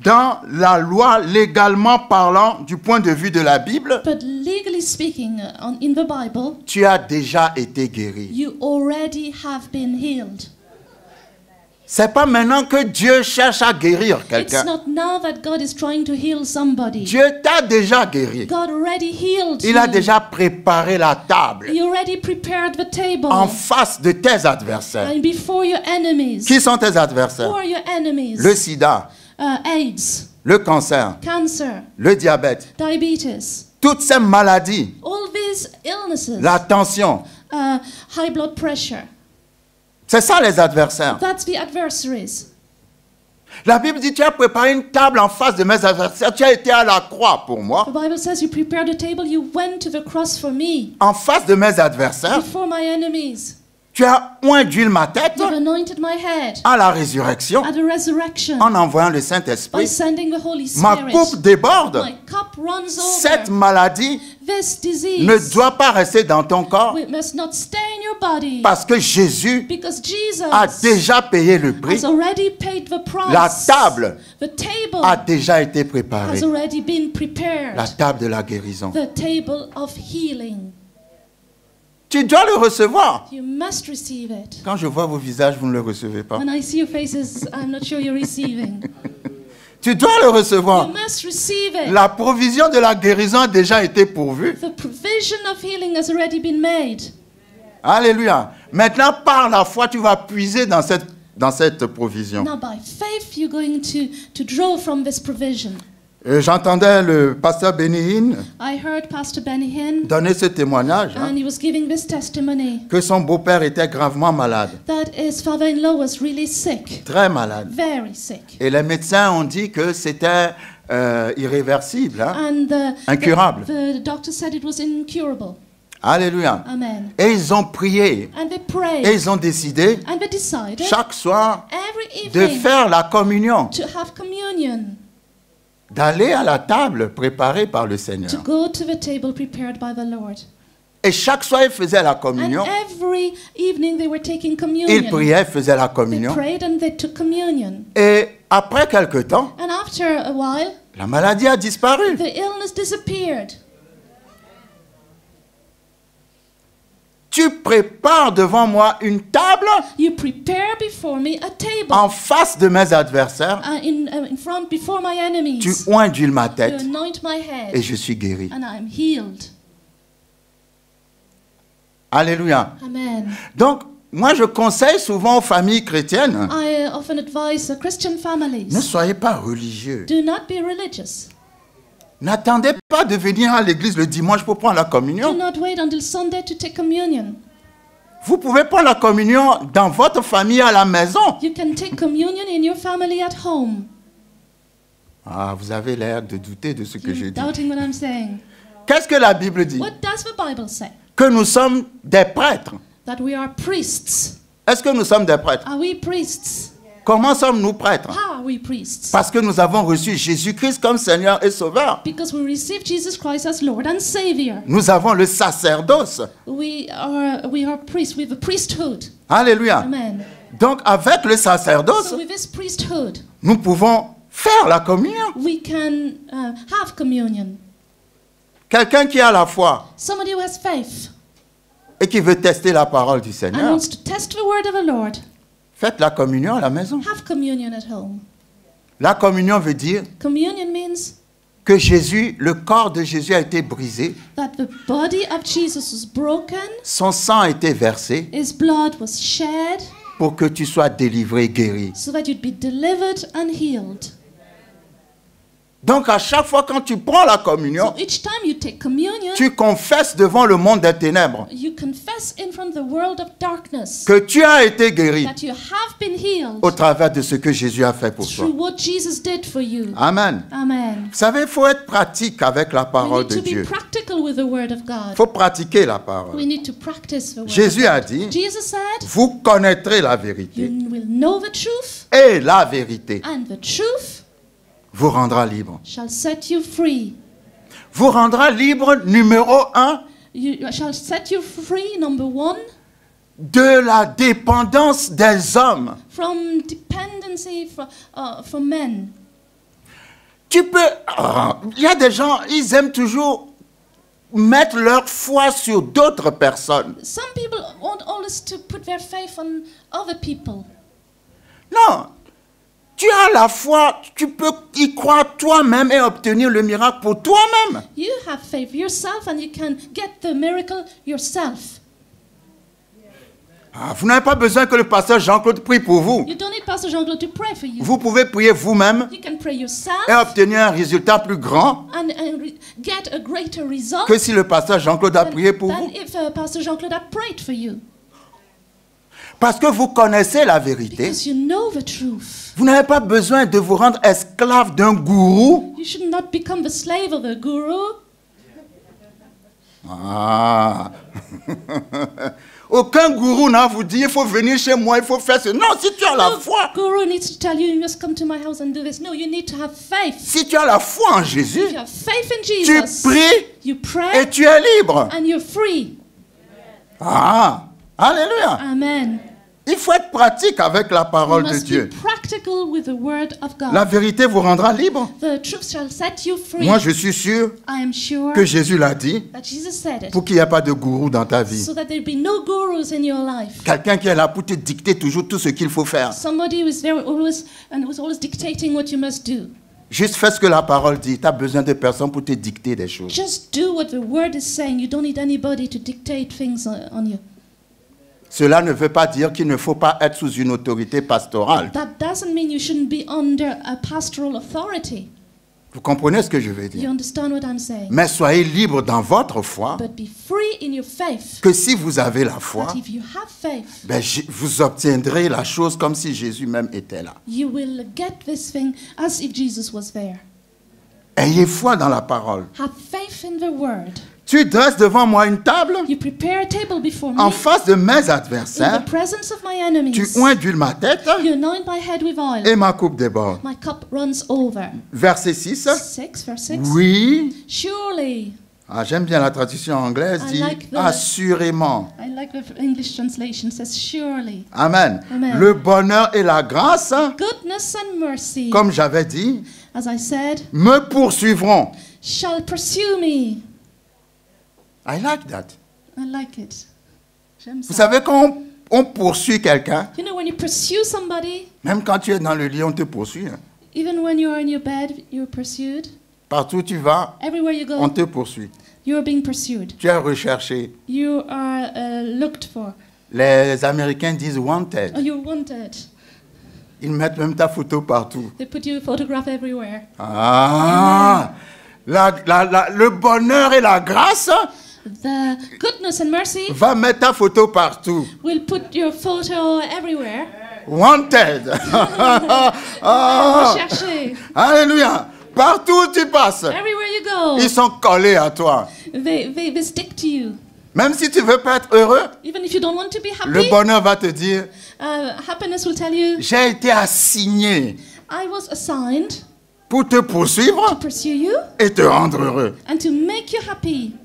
B: dans la loi, légalement parlant, du point de vue de la Bible,
C: But legally speaking, in the Bible,
B: tu as déjà été guéri.
C: you already have been healed.
B: C'est pas maintenant que Dieu cherche à guérir
C: It's
B: quelqu'un.
C: not now that God is trying to heal somebody.
B: Dieu t'a déjà guéri.
C: God already healed
B: Il a
C: you.
B: déjà préparé la table
C: He already prepared the table.
B: en face de tes adversaires.
C: And before your enemies.
B: Qui sont tes
C: Who
B: adversaires?
C: are your enemies?
B: Le sida,
C: AIDS,
B: le cancer,
C: cancer,
B: le diabète,
C: diabetes.
B: toutes ces maladies,
C: All these illnesses.
B: la tension.
C: High blood pressure.
B: C'est ça les adversaires.
C: That's the adversaries.
B: La Bible dit, tu as préparé une table en face de mes adversaires. Tu as été à la croix pour moi.
C: The Bible says you prepared a table, you went to the cross for me.
B: En face de mes adversaires,
C: Before my enemies.
B: tu as oint d'huile ma tête
C: You've anointed my head
B: à la résurrection
C: at the resurrection
B: en envoyant le
C: by
B: Saint-Esprit.
C: sending the Holy
B: Ma
C: Spirit.
B: coupe déborde.
C: My cup runs
B: Cette
C: over.
B: maladie
C: This disease
B: ne doit pas rester dans ton corps
C: it must not stay in your body
B: parce que Jésus
C: because Jesus
B: a déjà payé le prix.
C: has already paid the price.
B: La table
C: The table
B: a déjà été préparée.
C: has already been prepared.
B: La table de la guérison.
C: The table of healing.
B: Tu dois le recevoir.
C: You must receive it.
B: Quand je vois vos visages, vous ne le recevez pas.
C: When I see your faces, I'm not sure you're receiving.
B: Tu dois le recevoir.
C: You must receive it.
B: La provision de la guérison a déjà été pourvue.
C: The provision of healing has already been made.
B: Alléluia. Maintenant, par la foi, tu vas puiser dans cette provision.
C: Now, by faith, you're going to draw from this provision.
B: J'entendais le pasteur Benny
C: I heard Pastor Benny Hinn,
B: donner ce témoignage,
C: and he was giving this testimony
B: que son beau-père était gravement malade,
C: that his father-in-law was really sick,
B: très malade.
C: very sick.
B: Et les médecins ont dit que c'était irréversible, hein,
C: And
B: incurable.
C: the doctor said it was incurable.
B: Alléluia.
C: Amen.
B: Et ils ont prié,
C: And they
B: et
C: prayed,
B: ils ont décidé
C: and they decided
B: chaque soir
C: every
B: de
C: evening
B: faire la communion,
C: to have communion,
B: d'aller à la table préparée par le Seigneur.
C: to go to the table prepared by the Lord.
B: Et chaque soir, ils faisaient la
C: And
B: communion.
C: every evening they were taking
B: Ils
C: communion.
B: priaient, faisaient la
C: They
B: communion.
C: prayed and they took communion.
B: Et après quelque temps,
C: And after a while,
B: la maladie a disparu.
C: the illness disappeared.
B: Tu prépares devant moi une table
C: You prepare before me a table
B: en face de mes adversaires.
C: in front before my enemies.
B: Tu oins d'huile ma
C: You
B: tête
C: anoint my
B: et
C: head,
B: je suis guéri.
C: and I am healed.
B: Alléluia.
C: Amen.
B: Donc, moi, je conseille souvent aux familles chrétiennes,
C: I often advise Christian
B: ne
C: families,
B: soyez pas religieux.
C: do not be religious.
B: N'attendez pas de venir à l'église le dimanche pour prendre la
C: Do
B: communion.
C: not wait until Sunday to take communion.
B: Vous pouvez prendre la communion dans votre famille à la maison.
C: You can take communion in your family at home.
B: Ah, vous avez l'air de douter de ce que je
C: You're
B: dis.
C: doubting what I'm saying.
B: Qu'est-ce que la Bible dit?
C: What does the Bible say?
B: que nous sommes des prêtres.
C: that we are priests.
B: Est-ce que nous sommes des prêtres?
C: Are we priests?
B: Comment sommes-nous prêtres?
C: How are we priests?
B: Parce que nous avons reçu Jésus-Christ comme Seigneur et Sauveur.
C: Because we receive Jesus Christ as Lord and Savior.
B: Nous avons le sacerdoce.
C: We are priests. We have a priesthood.
B: Alléluia.
C: Amen.
B: Donc avec le sacerdoce,
C: So with this priesthood,
B: nous pouvons faire la communion.
C: we can have communion.
B: Quelqu'un qui a la foi
C: Somebody who has faith
B: et qui veut tester la parole du
C: and
B: Seigneur,
C: wants to test the word of the Lord,
B: faites la communion à la maison.
C: have communion at home.
B: La communion veut dire
C: Communion means
B: que Jésus, le corps de Jésus a été brisé,
C: that the body of Jesus was broken,
B: son sang a été versé
C: his blood was shed,
B: pour que tu sois délivré, guéri.
C: so that you'd be delivered and healed.
B: Donc à chaque fois quand tu prends la
C: So
B: communion,
C: each time you take communion,
B: tu confesses devant le monde des ténèbres
C: you confess in front of the world of darkness
B: que tu as été guéri
C: that you have been healed
B: au travers de ce que Jésus a fait pour toi.
C: through what Jesus did for you.
B: Amen.
C: Amen.
B: Vous savez, il faut être pratique avec la
C: We
B: parole
C: need
B: de
C: to be
B: Dieu.
C: practical with the word of
B: Il
C: God.
B: faut pratiquer la
C: We
B: parole.
C: need to practice the word.
B: Jésus a dit,
C: Jesus said,
B: vous connaîtrez la vérité
C: you will know the truth,
B: et la vérité
C: and the truth
B: vous rendra libre.
C: shall set you free.
B: Vous rendra libre, numéro 1,
C: You shall set you free, number one,
B: de la dépendance des hommes.
C: from dependency from men.
B: Tu peux... Il y a des gens, ils aiment toujours mettre leur foi sur d'autres personnes.
C: Some people want always to put their faith on other people.
B: Non. Tu as la foi, tu peux y croire toi-même et obtenir le miracle pour toi-même.
C: You have faith yourself and you can get the miracle yourself.
B: Vous n'avez pas besoin que le pasteur Jean-Claude prie pour vous.
C: You don't need Pastor Jean-Claude to pray for you.
B: Vous pouvez prier vous-même
C: You can pray yourself
B: et obtenir un résultat plus grand
C: and get a greater result
B: que si le pasteur Jean-Claude a prié pour
C: than
B: vous.
C: if Pastor Jean-Claude had prayed for you.
B: Parce que vous connaissez la vérité.
C: Because you know the truth.
B: Vous n'avez pas besoin de vous rendre esclave d'un gourou.
C: You should not become the slave of the guru.
B: Aucun gourou n'a vous dit, il faut venir chez moi, il faut faire ça. Non, si tu as la
C: No
B: foi,
C: guru needs to tell you, you must come to my house and do this. No, you need to have faith.
B: si tu as la foi en Jésus,
C: If you have faith in
B: tu
C: Jesus,
B: pries
C: you
B: et
C: pray
B: tu es libre.
C: and you're free.
B: Alléluia.
C: Amen.
B: Il faut être pratique avec la
C: You
B: parole de
C: must be
B: Dieu.
C: practical with the word of God.
B: La vérité vous rendra libre.
C: The truth shall set you free.
B: Moi, je suis sûr
C: I am sure
B: que Jésus l'a dit
C: that Jesus said it,
B: pour qu'il n'y ait pas de gourou dans ta vie.
C: so that there be no gurus in your life.
B: Quelqu'un qui est là pour te dicter toujours tout ce qu'il faut faire.
C: Somebody who is there always and was always dictating what you must do.
B: Juste fais ce que la parole dit. Tu as besoin de personne pour te dicter des choses.
C: Just do what the word is saying. You don't need anybody to dictate things on you.
B: Cela ne veut pas dire qu'il ne faut pas être sous une autorité pastorale.
C: That doesn't mean you shouldn't be under a pastoral authority.
B: Vous comprenez ce que je veux
C: You
B: dire?
C: understand what I'm saying?
B: Mais soyez libres dans votre foi,
C: But be free in your faith.
B: que si vous avez la foi,
C: That if you have faith,
B: vous obtiendrez la chose comme si Jésus même était là.
C: you will get this thing as if Jesus was there.
B: Ayez foi dans la parole.
C: Have faith in the word.
B: Tu dresses devant moi une table
C: You prepare a table before me
B: en face de mes
C: in the
B: adversaires.
C: presence of my
B: Tu
C: enemies.
B: oins d'huile ma tête
C: You anoint my head with oil.
B: et ma coupe déborde.
C: My cup runs over.
B: Verset 6.
C: 6, verse 6.
B: Oui.
C: Surely,
B: J'aime bien la traduction anglaise.
C: I
B: Dit
C: like the-
B: assurément.
C: I like the English translation, it says surely.
B: Amen.
C: Amen.
B: Le bonheur et la grâce,
C: Goodness and mercy,
B: comme j'avais dit,
C: as I said,
B: me poursuivront.
C: shall pursue me.
B: I like that.
C: I like it. J'aime
B: Vous
C: ça.
B: savez, quand on poursuit quelqu'un,
C: You know, when you pursue somebody,
B: même quand tu es dans le lit, on te poursuit. Hein.
C: even when you're in your bed, you're pursued.
B: Partout où tu vas,
C: Everywhere you
B: on
C: go,
B: te poursuit.
C: you're being pursued.
B: Tu es recherché.
C: You are looked for.
B: Les Américains disent wanted.
C: Or you're wanted.
B: Ils mettent même ta photo partout.
C: They put your photograph everywhere.
B: Le bonheur et la grâce
C: The goodness and mercy
B: va mettre ta photo partout.
C: will put your photo everywhere.
B: Wanted.
C: Recherché.
B: Alléluia. Partout où tu passes,
C: Everywhere you go,
B: ils sont collés à toi.
C: they stick to you.
B: Même si tu veux pas être heureux,
C: Even if you don't want to be
B: le
C: happy,
B: bonheur va te dire,
C: happiness will tell you,
B: j'ai été assigné
C: I was assigned
B: pour te
C: to
B: poursuivre
C: pursue you
B: et te rendre heureux.
C: and to make you happy.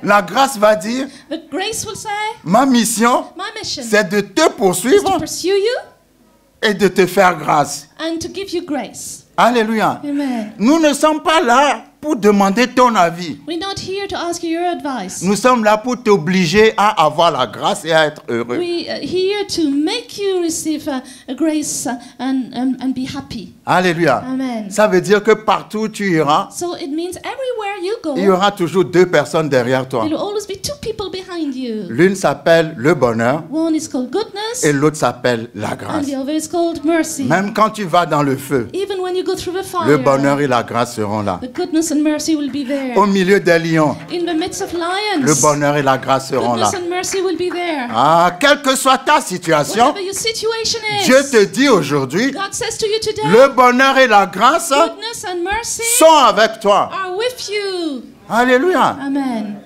B: La grâce va dire,
C: The grace will say,
B: ma mission,
C: my mission
B: c'est de te
C: is to
B: poursuivre
C: pursue you
B: et de te faire grâce.
C: and to give you grace.
B: Alléluia.
C: Amen.
B: Nous ne sommes pas là pour demander ton avis.
C: We're not here to ask you your advice.
B: Nous sommes là pour t'obliger à avoir la grâce et à être heureux.
C: We are here to make you receive a grace and be happy.
B: Alléluia.
C: Amen.
B: Ça veut dire que partout où tu iras,
C: So it means everywhere you go,
B: il y aura toujours deux personnes derrière toi.
C: there will always be two people behind you.
B: L'une s'appelle le bonheur
C: One is called goodness,
B: et l'autre s'appelle la
C: and
B: grâce.
C: the other is called mercy.
B: Même quand tu vas dans le feu,
C: Even when you go through the fire,
B: le bonheur et la grâce seront là.
C: the goodness and mercy will be there.
B: Au milieu des lions,
C: In the midst of lions,
B: le bonheur et la grâce seront là.
C: goodness and mercy will be there.
B: Ah, quelle que soit ta situation,
C: Whatever your situation is,
B: Dieu te dit aujourd'hui,
C: God says to you today,
B: le bonheur et la grâce
C: goodness and mercy
B: sont avec toi.
C: are with you.
B: Alléluia.
C: Amen.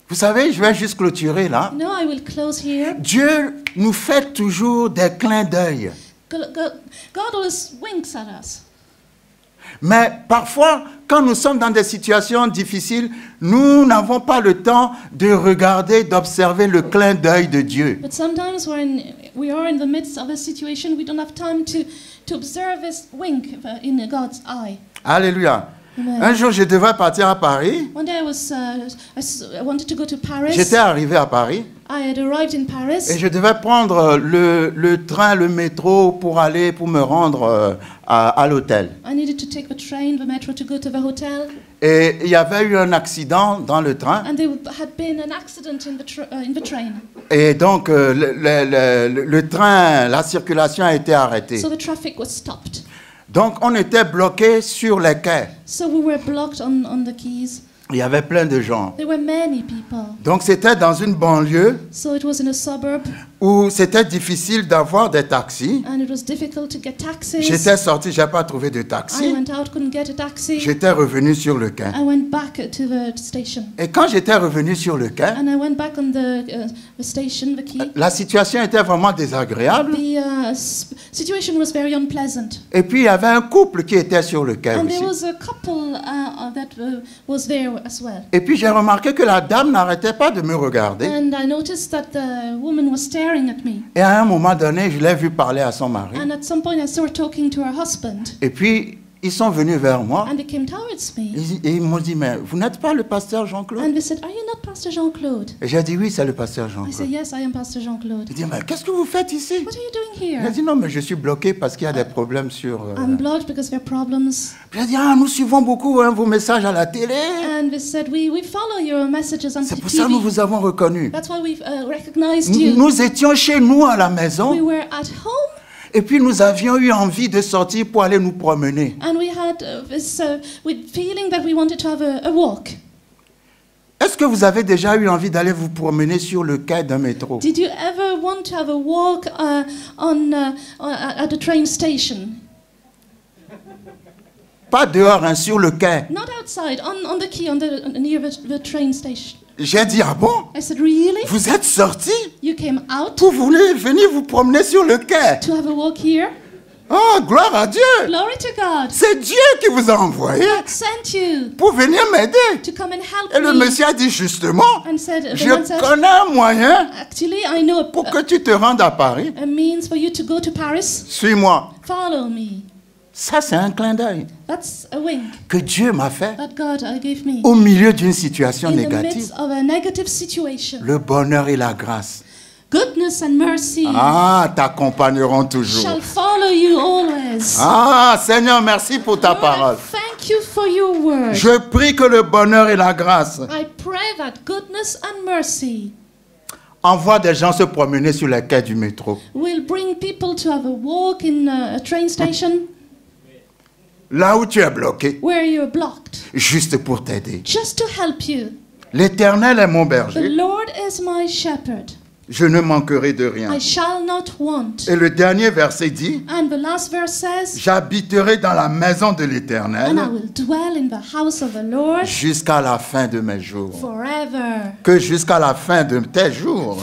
B: Vous savez, je vais juste clôturer là.
C: No, I will close here.
B: Dieu nous fait toujours des clins d'œil.
C: God always winks at us.
B: Mais parfois, quand nous sommes dans des situations difficiles, nous n'avons pas le temps de regarder, d'observer le clin d'œil de Dieu.
C: But sometimes we are in the midst of a situation, we don't have time to observe this wink in God's eye.
B: Alléluia.
C: Amen.
B: Un jour, je devais partir à Paris.
C: One day I wanted to go to Paris.
B: J'étais arrivé à Paris
C: I had arrived in Paris.
B: et je devais prendre le train, le métro pour me rendre à l'hôtel.
C: I needed to take the train, the metro to go to the hotel.
B: Et il y avait eu un accident dans le train.
C: And there had been an accident in the train.
B: Et donc, le train, la circulation a été arrêtée.
C: So the traffic was stopped.
B: Donc, on était bloqués sur les quais.
C: So we were blocked on the quays.
B: Il y avait plein de gens.
C: There were many people.
B: Donc, c'était dans une banlieue
C: So it was in a suburb,
B: où c'était difficile d'avoir des taxis.
C: and it was difficult to get taxis.
B: J'étais sorti, je n'ai pas trouvé de
C: I
B: taxi.
C: went out, couldn't get a taxi.
B: J'étais revenu sur le quai.
C: I went back to the station.
B: Et quand j'étais revenu sur le quai,
C: And I went back on the station, the quay.
B: la situation était vraiment désagréable.
C: The situation was very unpleasant.
B: Et puis, il y avait un couple qui était sur le quai
C: And
B: aussi.
C: there was a couple that was there as well.
B: Et puis, j'ai remarqué que la dame n'arrêtait pas de me regarder.
C: And I noticed that the woman was staring at me.
B: Et à un moment donné, je l'ai vu parler à son mari.
C: And at some point I saw her talking to her husband.
B: Et puis, ils sont venus vers moi.
C: And they came towards me.
B: Et ils m'ont dit, mais vous n'êtes pas le pasteur Jean-Claude?
C: And they said, "Are you not Pastor Jean-Claude?"
B: Et j'ai dit, oui, c'est le pasteur
C: I said,
B: Jean-Claude.
C: "Yes, I am Pastor Jean-Claude."
B: Il dit, mais qu'est-ce que vous faites ici?
C: "What are you doing
B: J'ai
C: here?"
B: dit, non, mais je suis bloqué parce qu'il y a des problèmes sur...
C: I'm blocked because there are problems.
B: J'ai dit, ah, nous suivons beaucoup vos messages à la télé.
C: And they said, we follow your messages on
B: C'est pour ça que nous
C: TV.
B: vous avons reconnus.
C: That's why we've recognized you.
B: Nous étions chez nous à la
C: We
B: maison.
C: were at home,
B: Et puis nous avions eu envie de sortir pour aller nous promener.
C: and we had this with feeling that we wanted to have a walk.
B: Est-ce que vous avez déjà eu envie d'aller vous promener sur le quai d'un métro?
C: Did you ever want to have a walk at a train station?
B: Pas dehors, hein, sur le quai.
C: Not outside, on the quay, near the train station.
B: J'ai dit, ah bon?
C: I said, "Really?
B: Vous êtes sortis?
C: You came out
B: Vous voulez venir vous promener sur le quai?
C: to have a walk here?
B: Oh, gloire à Dieu!
C: Glory to God.
B: C'est Dieu qui vous a envoyé
C: God sent you
B: pour venir m'aider.
C: to come and help
B: Et le
C: me."
B: monsieur a dit justement,
C: And said, the
B: je
C: one said,
B: connais un moyen
C: "Actually, I know
B: pour que tu te rendes à Paris.
C: a means for you to go to Paris.
B: Suis-moi.
C: Follow me."
B: Ça, c'est un clin d'œil
C: That's a wink
B: que Dieu m'a fait
C: that God gave me
B: au milieu d'une situation
C: in the
B: négative.
C: midst of a negative situation.
B: Le bonheur et la grâce,
C: Goodness and mercy
B: t'accompagneront toujours.
C: shall follow you always.
B: Ah, Seigneur, merci pour ta
C: Lord,
B: parole.
C: I thank you for your word.
B: Je prie que le bonheur et la grâce
C: I pray that goodness and mercy
B: envoient des gens se promener sur les quais du métro.
C: will bring people to have a walk in a train station
B: Là où tu es bloqué,
C: where you're blocked,
B: juste pour t'aider.
C: just to help you.
B: L'Éternel est mon
C: The
B: berger.
C: Lord is my shepherd.
B: Je ne manquerai de rien.
C: I shall not want.
B: Et le dernier verset dit,
C: And the last verse says,
B: j'habiterai dans la maison de
C: and I
B: l'Éternel
C: will dwell in the house of the Lord
B: jusqu'à la fin de mes jours.
C: forever.
B: Que jusqu'à la fin de tes jours,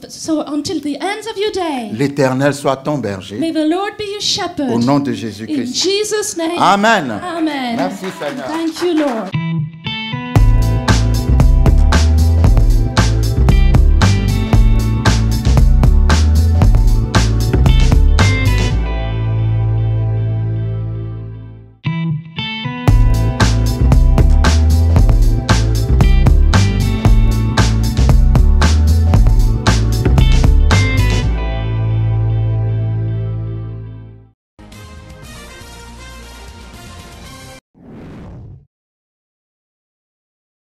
C: So until the ends of your day,
B: l'Éternel soit ton berger.
C: may the Lord be your
B: Au
C: shepherd.
B: nom de
C: In
B: Jésus-Christ.
C: Jesus' name.
B: Amen.
C: Amen.
B: Merci Seigneur.
C: Thank you, Lord.